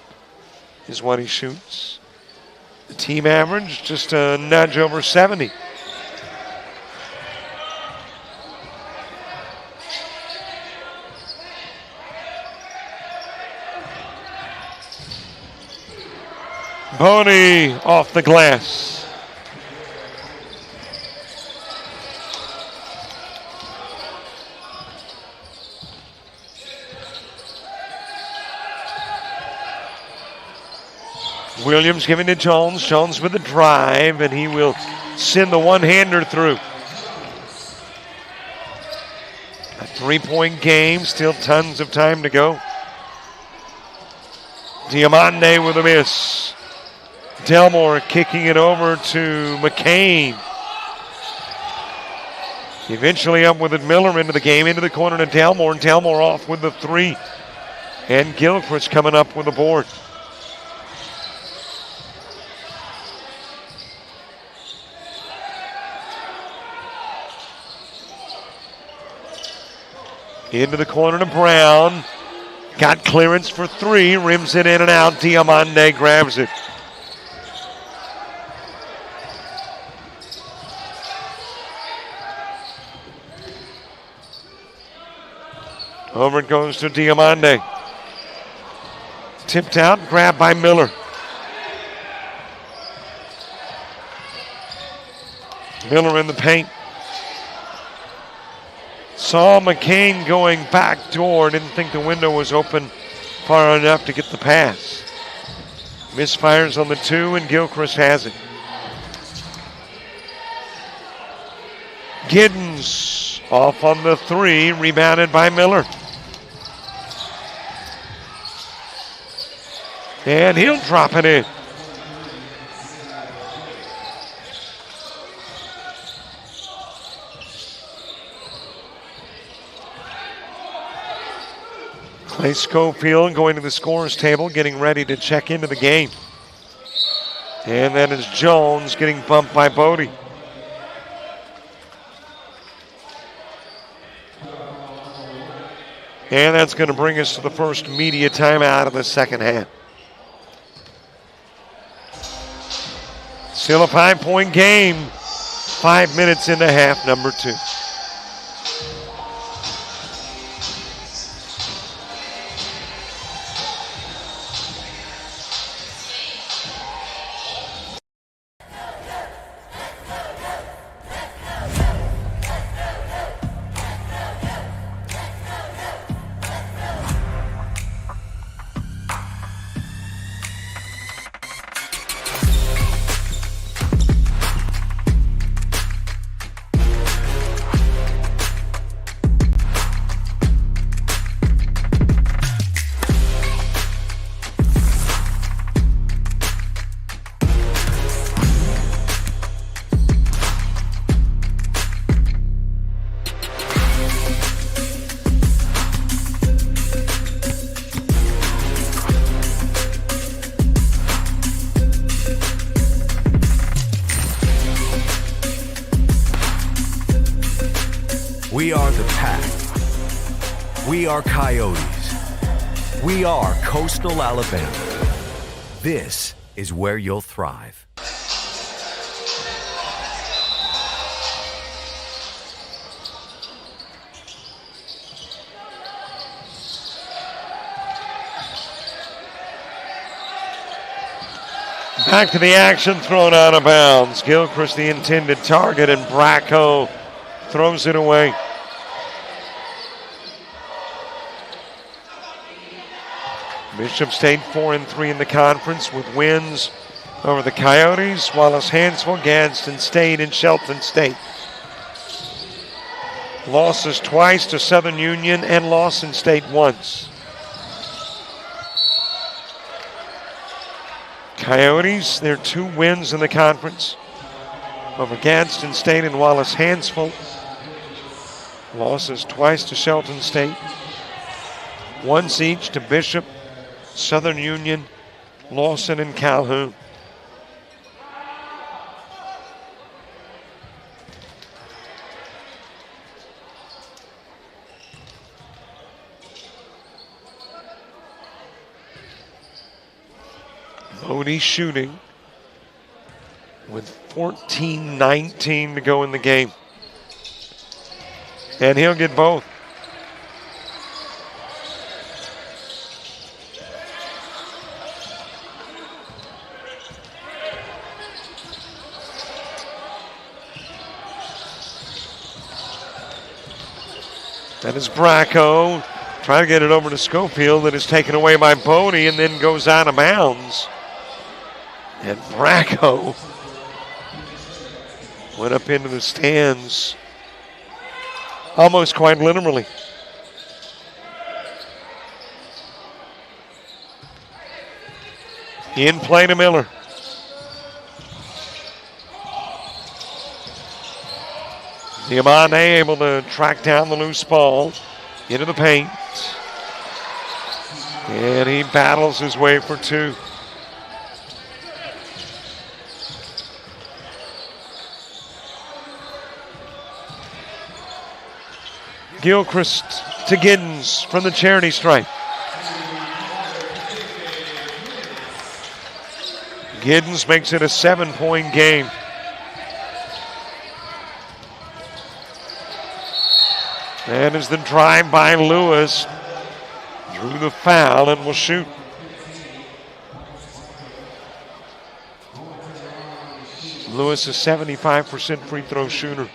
is what he shoots. The team average, just a nudge over 70. Bodie off the glass. Williams giving to Jones. Jones with a drive, and he will send the one-hander through. A 3-point game, still tons of time to go. Diamande with a miss. Delmore kicking it over to McCain. Eventually up with it, Miller into the game, into the corner to Delmore, and Delmore off with the three. And Gilchrist coming up with the board. Into the corner to Brown. Got clearance for three, rims it in and out. Diamande grabs it. Over it goes to Diamande. Tipped out, grabbed by Miller. Miller in the paint. Saw McCain going back door. Didn't think the window was open far enough to get the pass. Misfires on the two, and Gilchrist has it. Giddens off on the three, rebounded by Miller. And he'll drop it in. Clay Schofield going to the scorer's table, getting ready to check into the game. And that is Jones getting bumped by Bodie. And that's going to bring us to the first media timeout of the second half. Still a 5-point game. 5 minutes into half number 2. We are Coyotes. We are Coastal Alabama. This is where you'll thrive. Back to the action, thrown out of bounds. Gilchrist the intended target, and Bracco throws it away. Bishop State 4-3 in the conference with wins over the Coyotes, Wallace Hansville, Gadsden State, and Shelton State. Losses twice to Southern Union and Lawson State once. Coyotes, their 2 wins in the conference over Gadsden State and Wallace Hansville. Losses twice to Shelton State. Once each to Bishop, Southern Union, Lawson, and Calhoun. Bodie shooting with 14:19 to go in the game. And he'll get both. That is Bracco trying to get it over to Schofield. That is taken away by Bodie and then goes out of bounds. And Bracco went up into the stands almost quite literally. In play to Miller. Diamante able to track down the loose ball into the paint. And he battles his way for 2. Gilchrist to Giddens from the charity stripe. Giddens makes it a 7-point game. And as the drive by Lewis, drew the foul and will shoot. Lewis is 75% free throw shooter.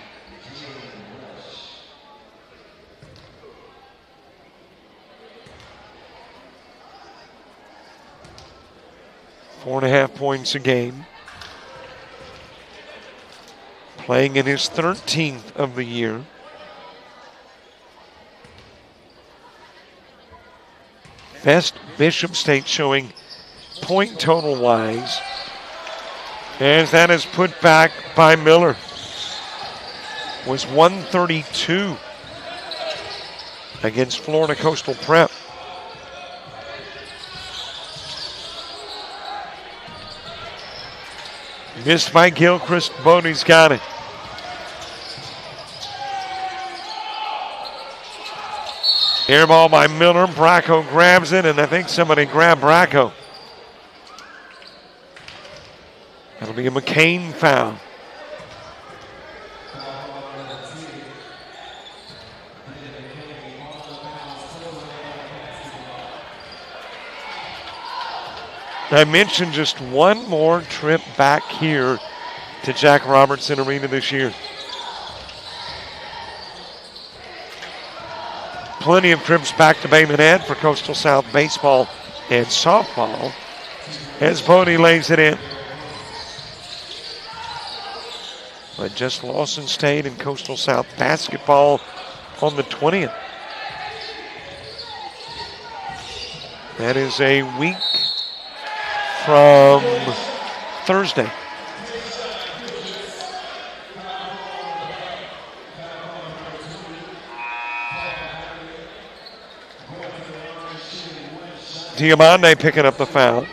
Four and a half points a game. Playing in his 13th of the year. Best Bishop State showing point total wise. As that is put back by Miller. Was 132 against Florida Coastal Prep. Missed by Gilchrist. Bodie's got it. Air ball by Miller. Bracco grabs it, and I think somebody grabbed Bracco. That'll be a McCain foul. I mentioned just one more trip back here to Jack Robertson Arena this year. Plenty of trips back to Bay Minette for Coastal South baseball and softball as Bodie lays it in. But just Lawson State and Coastal South basketball on the 20th. That is a week from Thursday. Diamante picking up the foul.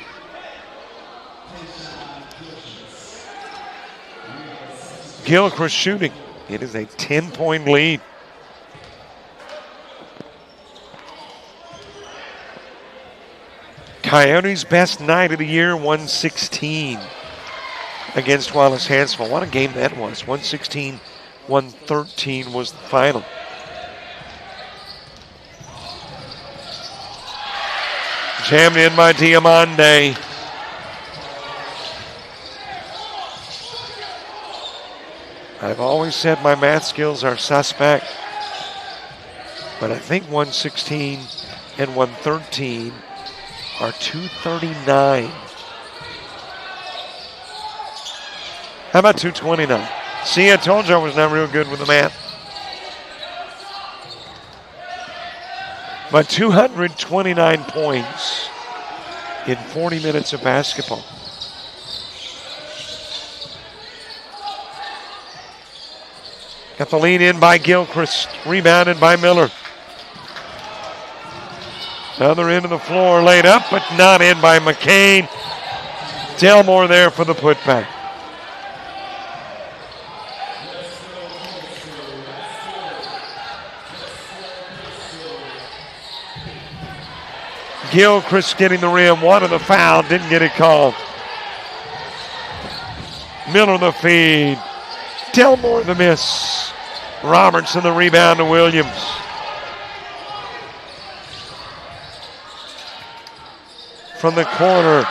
Gilchrist shooting. It is a 10-point lead. Coyotes' best night of the year, 116 against Wallace Hansville. What a game that was. 116-113 was the final. Jammed in by Diamande. I've always said my math skills are suspect, but I think 116 and 113 are 239. How about 229? See, I told you I was not real good with the math. But 229 points in 40 minutes of basketball. Got the lead in by Gilchrist, rebounded by Miller. Other end of the floor, laid up, but not in by McCain. Delmore there for the putback. Gilchrist getting the rim, wanted the foul, didn't get it called. Miller the feed. Delmore the miss. Robertson the rebound to Williams. From the corner,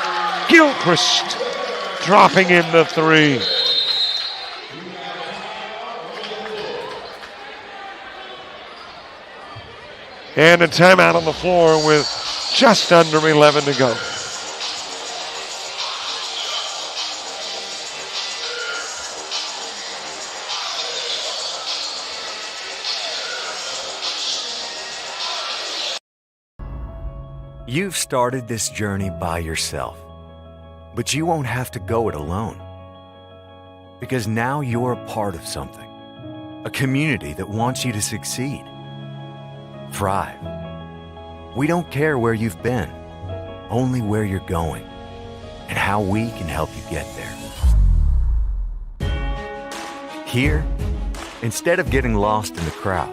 Gilchrist dropping in the three. And a timeout on the floor with just under 11 to go. You've started this journey by yourself, but you won't have to go it alone. Because now you're a part of something, a community that wants you to succeed, thrive. We don't care where you've been, only where you're going and how we can help you get there. Here, instead of getting lost in the crowd,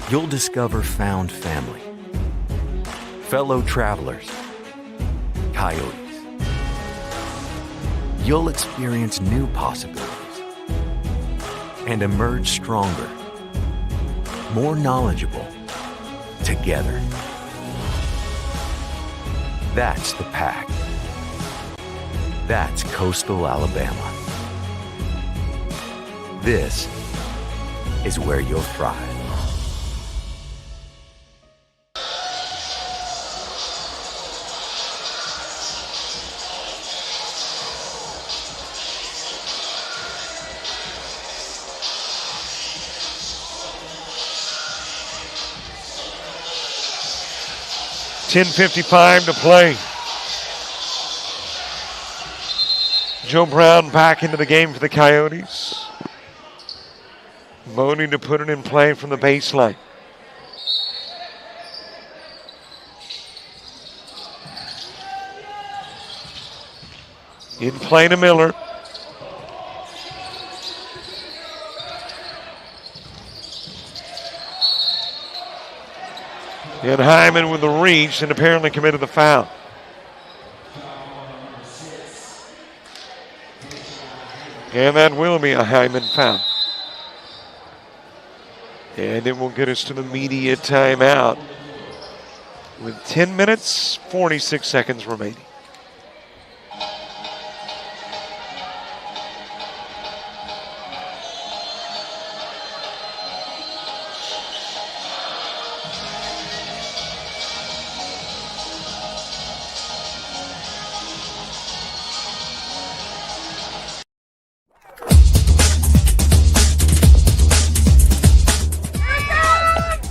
you'll discover found family, fellow travelers, Coyotes. You'll experience new possibilities and emerge stronger, more knowledgeable, together. That's the Pack. That's Coastal Alabama. This is where you'll thrive. .10:55 to play. Joe Brown back into the game for the Coyotes. Boney to put it in play from the baseline. In play to Miller. And Hyman with the reach and apparently committed the foul. And that will be a Hyman foul. And it will get us to the media timeout with 10 minutes, 46 seconds remaining.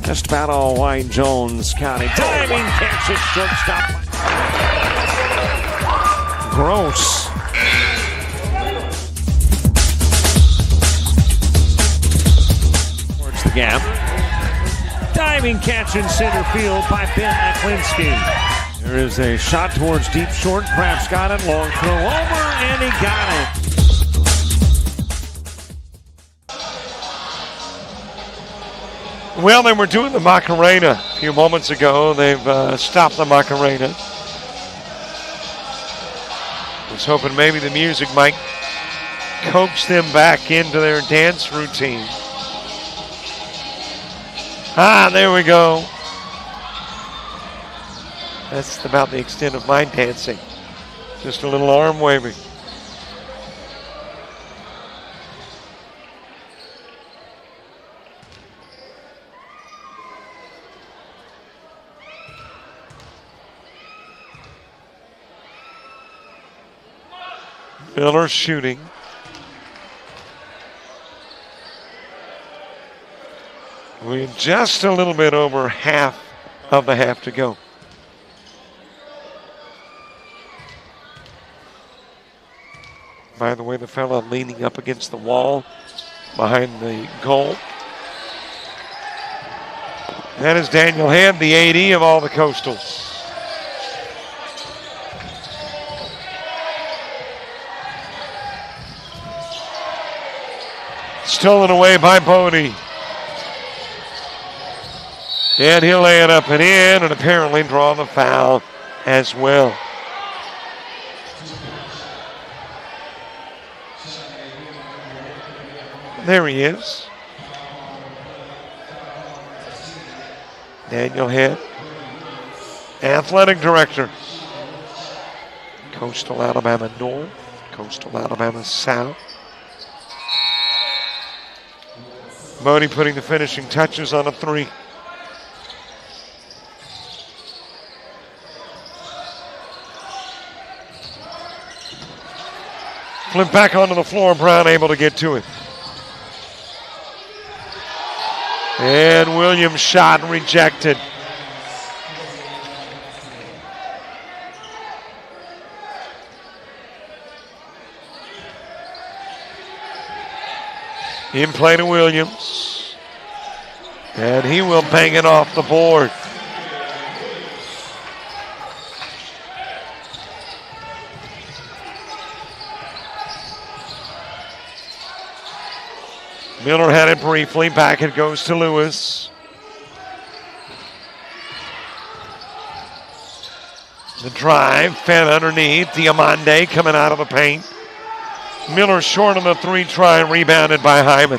Just about all Wayne Jones County. Diving catch it, shortstop. Gross. Towards the gap. Diving catch in center field by Ben Aklinski. There is a shot towards deep short. Kraft's got it. Long throw over, and he got it. Well, they were doing the Macarena a few moments ago. They've stopped the Macarena. Was hoping maybe the music might coax them back into their dance routine. There we go. That's about the extent of my dancing. Just a little arm waving. Miller shooting. We're just a little bit over half of the half to go. By the way, the fella leaning up against the wall behind the goal. That is Daniel Head, the AD of all the Coastals. Stolen away by Bodie. And he'll lay it up and in and apparently draw the foul as well. There he is. Daniel Head, athletic director. Coastal Alabama North, Coastal Alabama South. Bodie putting the finishing touches on a three. Flip back onto the floor, Brown able to get to it. And Williams' shot rejected. In play to Williams. And he will bang it off the board. Miller had it briefly. Back it goes to Lewis. The drive fed underneath. Diamande coming out of the paint. Miller short on the three try, rebounded by Hyman.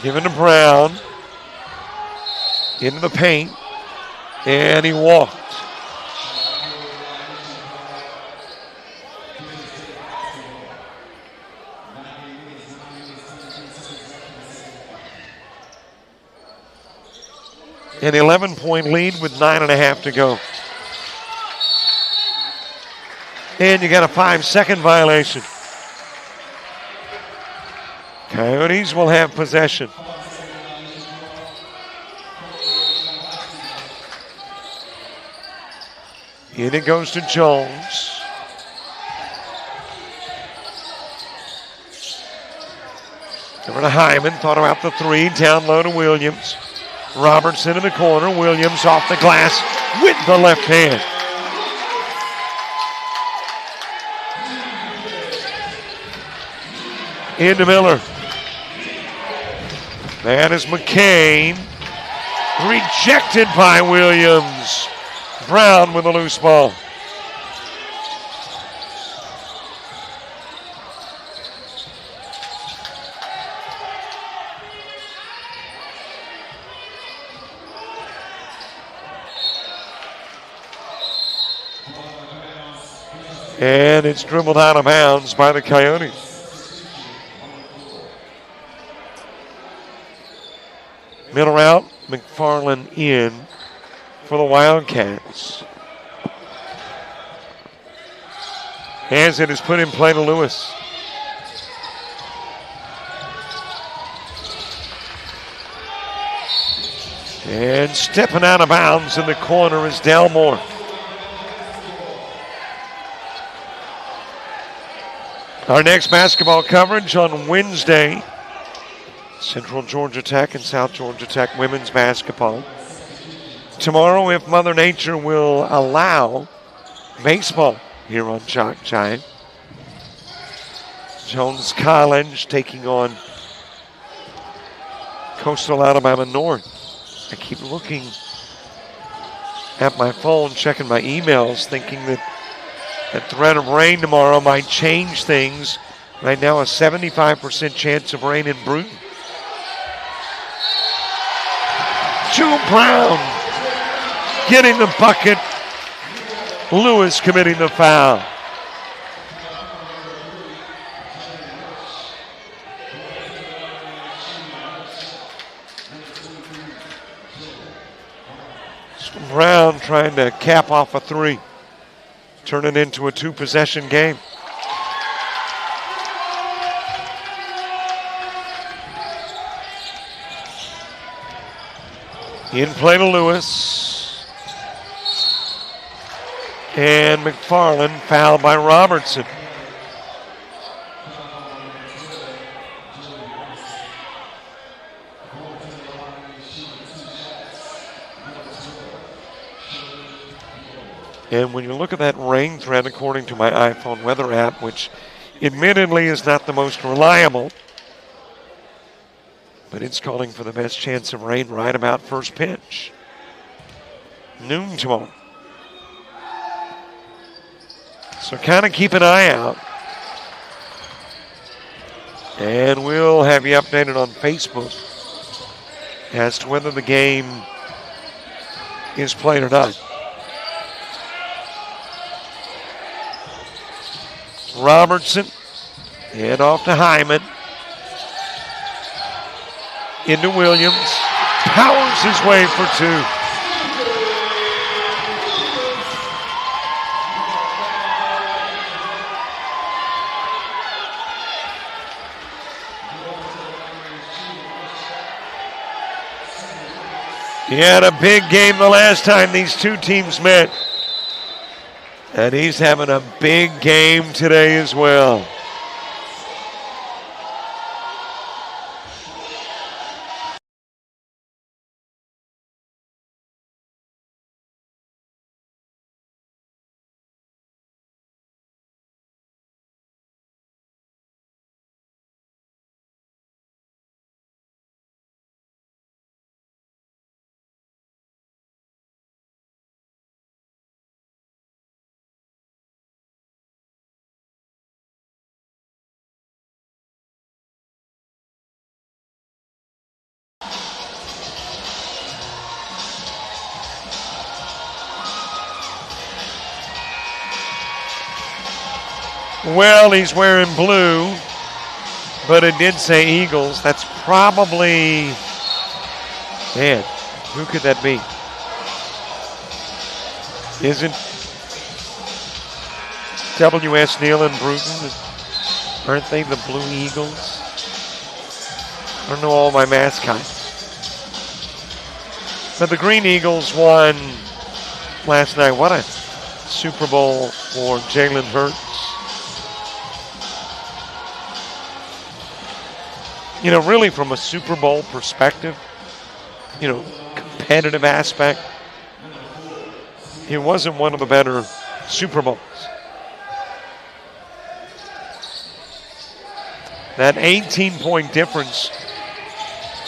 Given to Brown. Into the paint. And he walked. An 11-point lead with 9.5 to go. And you got a 5-second violation. Coyotes will have possession. In it goes to Jones. Over to Hyman, thought about the three, down low to Williams. Robertson in the corner, Williams off the glass with the left hand. Into Miller. That is McCain. Rejected by Williams. Brown with a loose ball. And it's dribbled out of bounds by the Coyotes. Miller out, McFarland in for the Wildcats. As it is put in play to Lewis. And stepping out of bounds in the corner is Delmore. Our next basketball coverage on Wednesday, Central Georgia Tech and South Georgia Tech women's basketball. Tomorrow, if Mother Nature will allow, baseball here on JockJive. Jones College taking on Coastal Alabama North. I keep looking at my phone, checking my emails, thinking that the threat of rain tomorrow might change things. Right now, a 75% chance of rain in Bruton. Joe Brown getting the bucket. Lewis committing the foul. Brown trying to cap off a three. Turn it into a two-possession game. In play to Lewis. And McFarland fouled by Robertson. And when you look at that rain threat, according to my iPhone weather app, which admittedly is not the most reliable, but it's calling for the best chance of rain right about first pitch. Noon tomorrow. So kind of keep an eye out. And we'll have you updated on Facebook as to whether the game is played or not. Robertson, and off to Hyman. Into Williams, powers his way for two. He had a big game the last time these two teams met. And he's having a big game today as well. Well, he's wearing blue, but it did say Eagles. That's probably, man, who could that be? Isn't W.S. Neal and Bruton, aren't they the Blue Eagles? I don't know all my mascots. But the Green Eagles won last night. What a Super Bowl for Jalen Hurts. You know, really from a Super Bowl perspective, you know, competitive aspect, it wasn't one of the better Super Bowls. That 18-point difference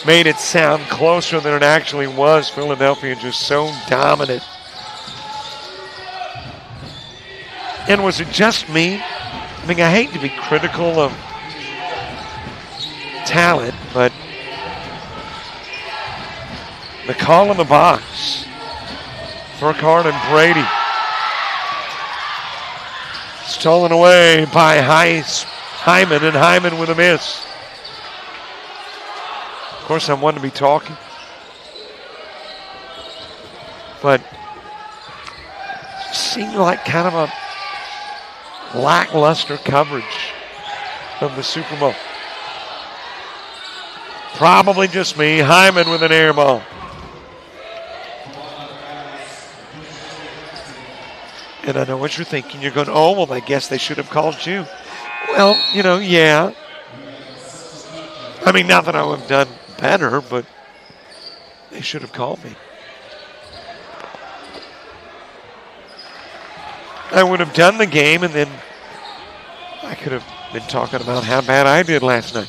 made it sound closer than it actually was. Philadelphia just so dominant. And was it just me? I mean, I hate to be critical of talent, but the call in the box, Burkhardt and Brady. Stolen away by Hyman, and Hyman with a miss. Of course, I'm one to be talking, but it seemed like kind of a lackluster coverage of the Super Bowl. Probably just me. Hyman with an air ball. And I know what you're thinking. You're going, oh, well, I guess they should have called you. Well, you know, yeah. I mean, not that I would have done better, but they should have called me. I would have done the game, and then I could have been talking about how bad I did last night.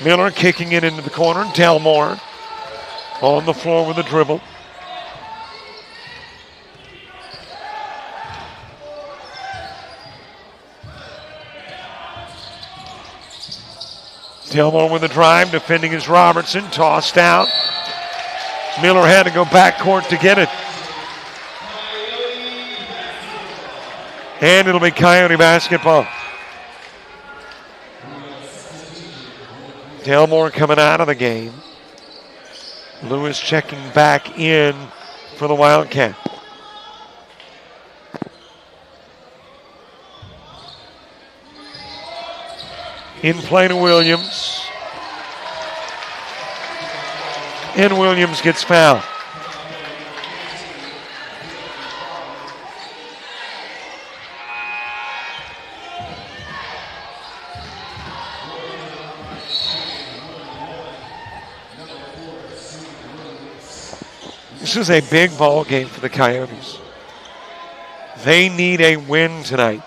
Miller kicking it into the corner. Delmore on the floor with a dribble. Delmore with a drive, defending is Robertson, tossed out. Miller had to go backcourt to get it. And it'll be Coyote basketball. Delmore coming out of the game. Lewis checking back in for the Wildcat. In play to Williams. And Williams gets fouled. This is a big ball game for the Coyotes. They need a win tonight.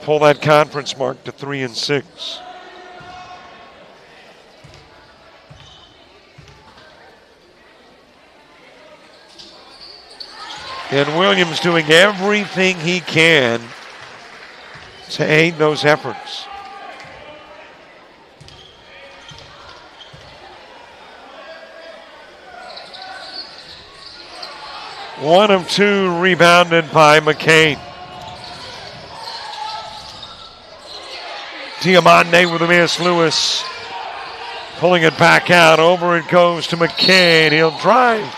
Pull that conference mark to 3-6. And Williams doing everything he can to aid those efforts. One of two rebounded by McCain. Diamande with a miss. Lewis pulling it back out. Over it goes to McCain. He'll drive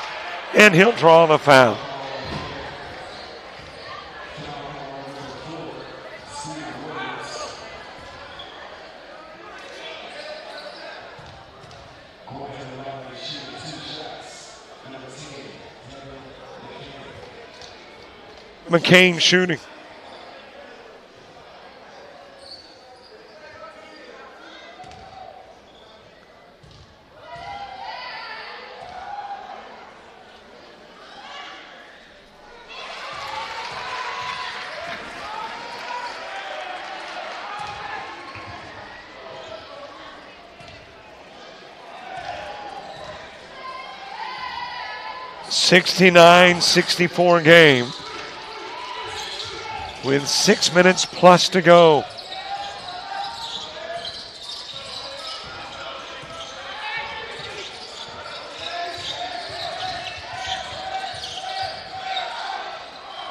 and he'll draw the foul. McCain shooting. (69-64) game. With 6 minutes plus to go.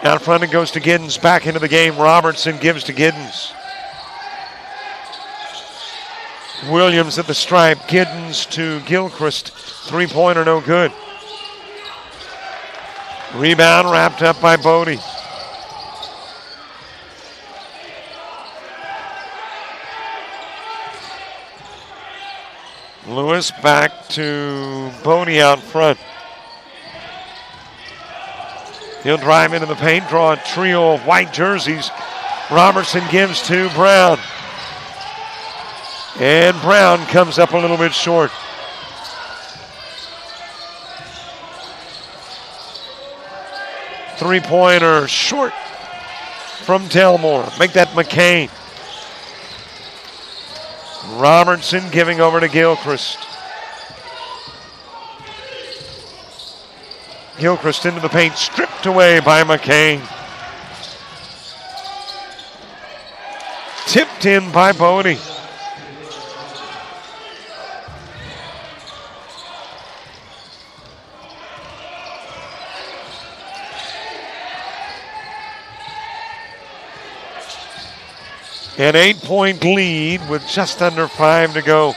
Out front it goes to Giddens. Back into the game. Robertson gives to Giddens. Williams at the stripe. Giddens to Gilchrist. Three-pointer no good. Rebound wrapped up by Bodie. Lewis back to Bodie out front. He'll drive into the paint, draw a trio of white jerseys. Robertson gives to Brown. And Brown comes up a little bit short. Three-pointer short from Delmore. Make that McCain. Robertson giving over to Gilchrist. Gilchrist into the paint, stripped away by McCain. Tipped in by Bodie. An 8-point lead with just under 5 to go.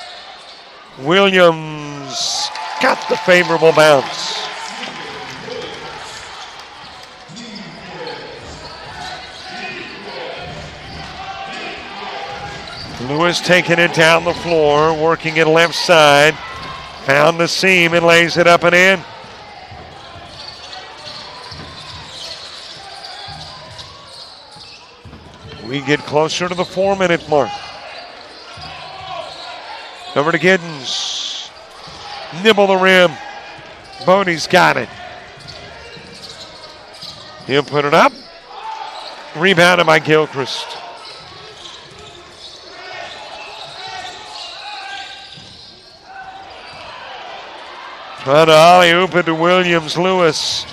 Williams got the favorable bounce. Lewis taking it down the floor, working it left side. Found the seam and lays it up and in. We get closer to the 4-minute mark. Over to Giddens. Nibble the rim. Bodie's got it. He'll put it up. Rebounded by Gilchrist. Trying to alley-oop it to Williams. Lewis.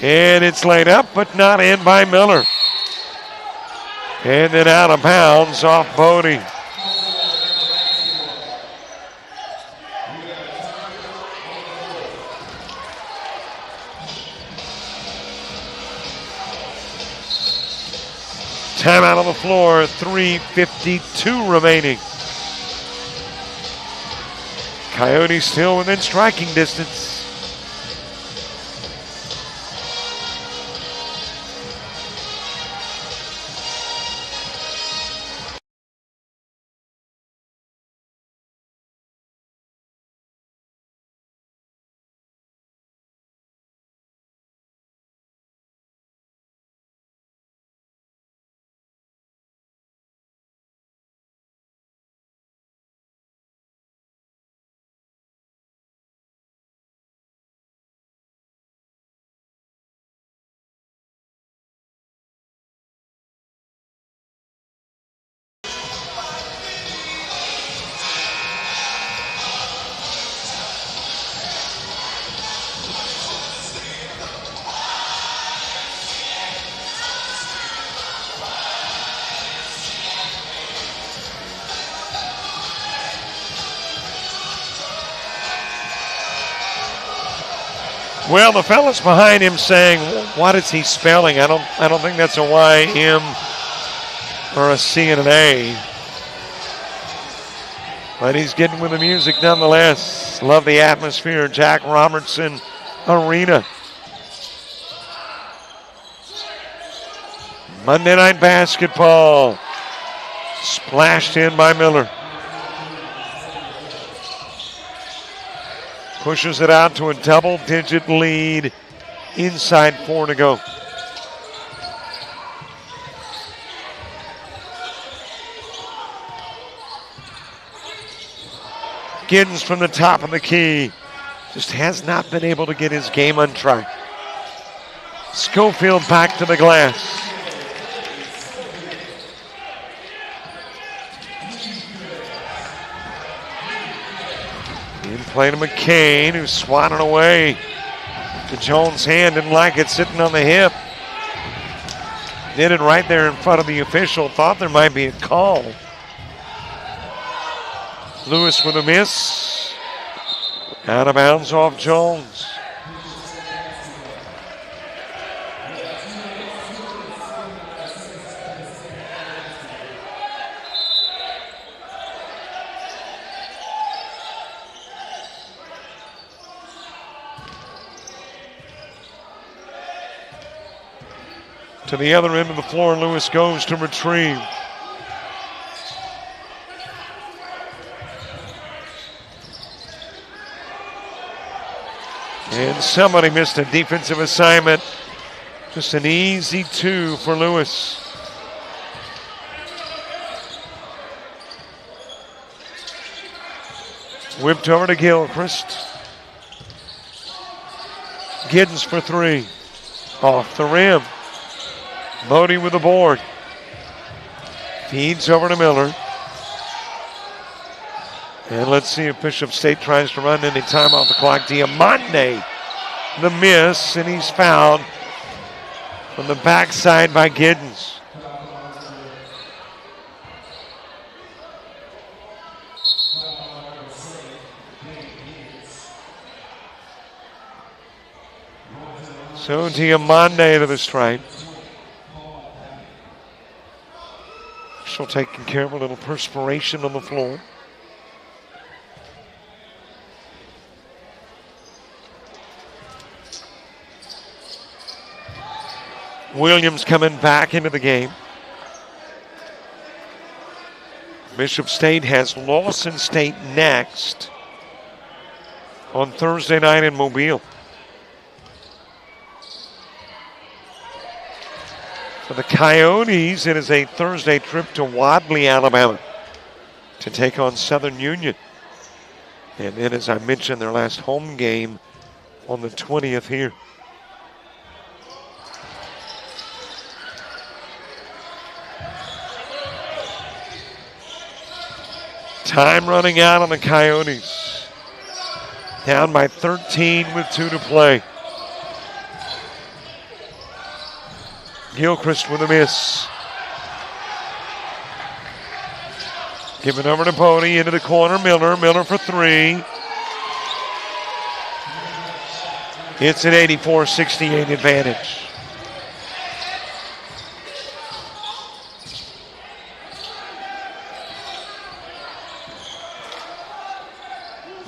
And it's laid up, but not in by Miller. And then out of bounds off Bodie. Timeout on the floor, 3:52 remaining. Coyotes still within striking distance. Well, the fellas behind him saying, what is he spelling? I don't think that's a Y-M or a C and an A. But he's getting with the music nonetheless. Love the atmosphere. Jack Robertson Arena. Monday Night Basketball. Splashed in by Miller. Pushes it out to a double-digit lead. Inside 4 to go. Giddens from the top of the key. Just has not been able to get his game on track. Schofield back to the glass. In play to McCain, who's swatting away. To Jones' hand, didn't like it sitting on the hip. Did it right there in front of the official. Thought there might be a call. Lewis with a miss. Out of bounds off Jones. To the other end of the floor, Lewis goes to retrieve. And somebody missed a defensive assignment. Just an easy 2 for Lewis. Whipped over to Gilchrist. Giddens for 3. Off the rim. Bodie with the board. Feeds over to Miller. And let's see if Bishop State tries to run any time off the clock. Diamande, the miss, and he's fouled from the backside by Giddens. So Diamande to the stripe. She'll taking care of a little perspiration on the floor. Williams coming back into the game. Bishop State has Lawson State next on Thursday night in Mobile. For the Coyotes, it is a Thursday trip to Wadley, Alabama to take on Southern Union. And then, as I mentioned, their last home game on the 20th here. Time running out on the Coyotes. Down by 13 with 2 to play. Gilchrist with a miss. Give it over to Bodie, into the corner. Miller for 3. It's an 84-68 advantage.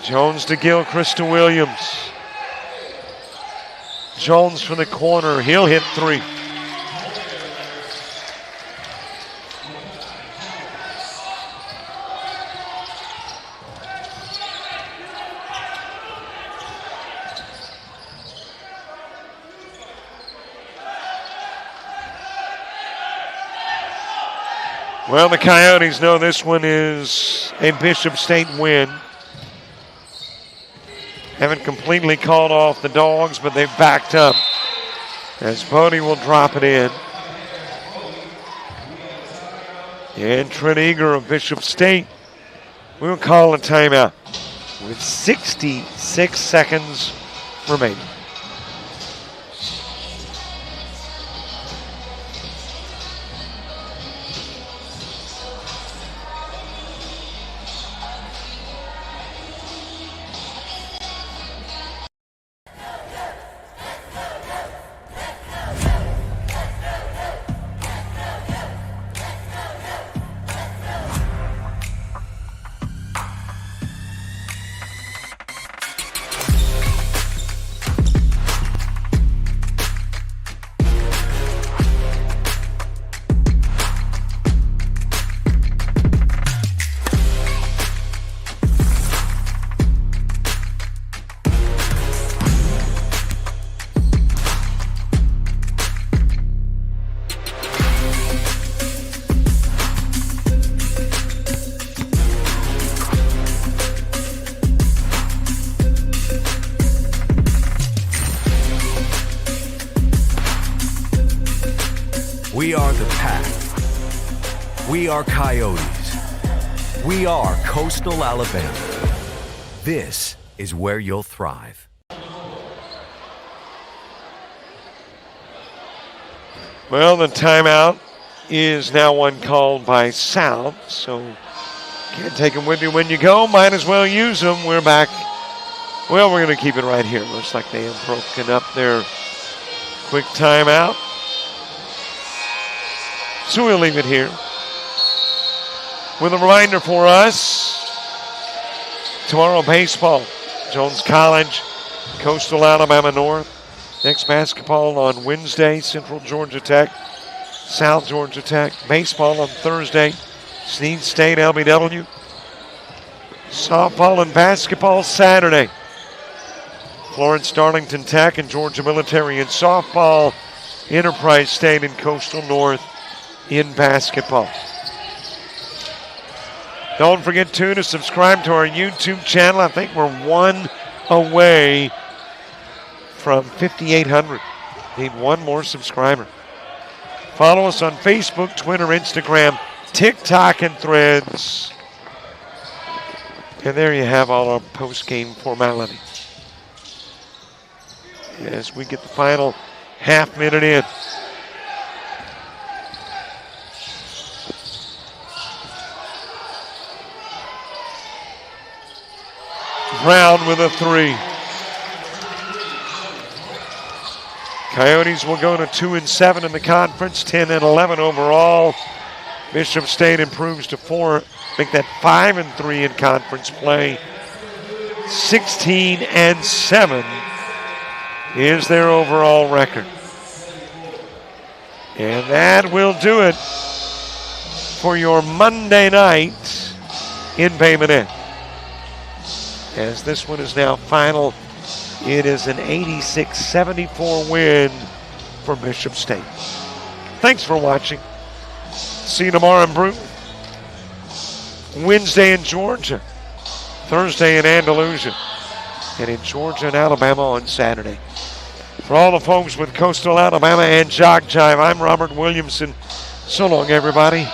Jones to Gilchrist to Williams. Jones from the corner. He'll hit 3. Well, the Coyotes know this one is a Bishop State win. Haven't completely called off the Dogs, but they've backed up. As Bodie will drop it in. And Trent Eager of Bishop State will call a timeout with 66 seconds remaining. We are the Pack. We are Coyotes. We are Coastal Alabama. This is where you'll thrive. Well, the timeout is now one called by South, so can't take them with you when you go. Might as well use them. We're back. Well, we're going to keep it right here. Looks like they have broken up their quick timeout. So we'll leave it here. With a reminder for us, tomorrow baseball, Jones College, Coastal Alabama North. Next basketball on Wednesday, Central Georgia Tech, South Georgia Tech. Baseball on Thursday, Snead State, LBW. Softball and basketball Saturday. Florence Darlington Tech and Georgia Military in softball. Enterprise State and Coastal North in basketball. Don't forget, too, to subscribe to our YouTube channel. I think we're one away from 5,800. Need one more subscriber. Follow us on Facebook, Twitter, Instagram, TikTok, and Threads. And there you have all our post-game formalities. As we get the final half minute in. Brown with a 3. Coyotes will go to 2-7 in the conference, 10-11 overall. Bishop State improves to 4, make that 5-3 in conference play. 16-7 is their overall record. And that will do it for your Monday night in Bay Minette. As this one is now final, it is an 86-74 win for Bishop State. Thanks for watching. See you tomorrow in Brewton. Wednesday in Georgia. Thursday in Andalusia. And in Georgia and Alabama on Saturday. For all the folks with Coastal Alabama and JockJive, I'm Robert Williamson. So long, everybody.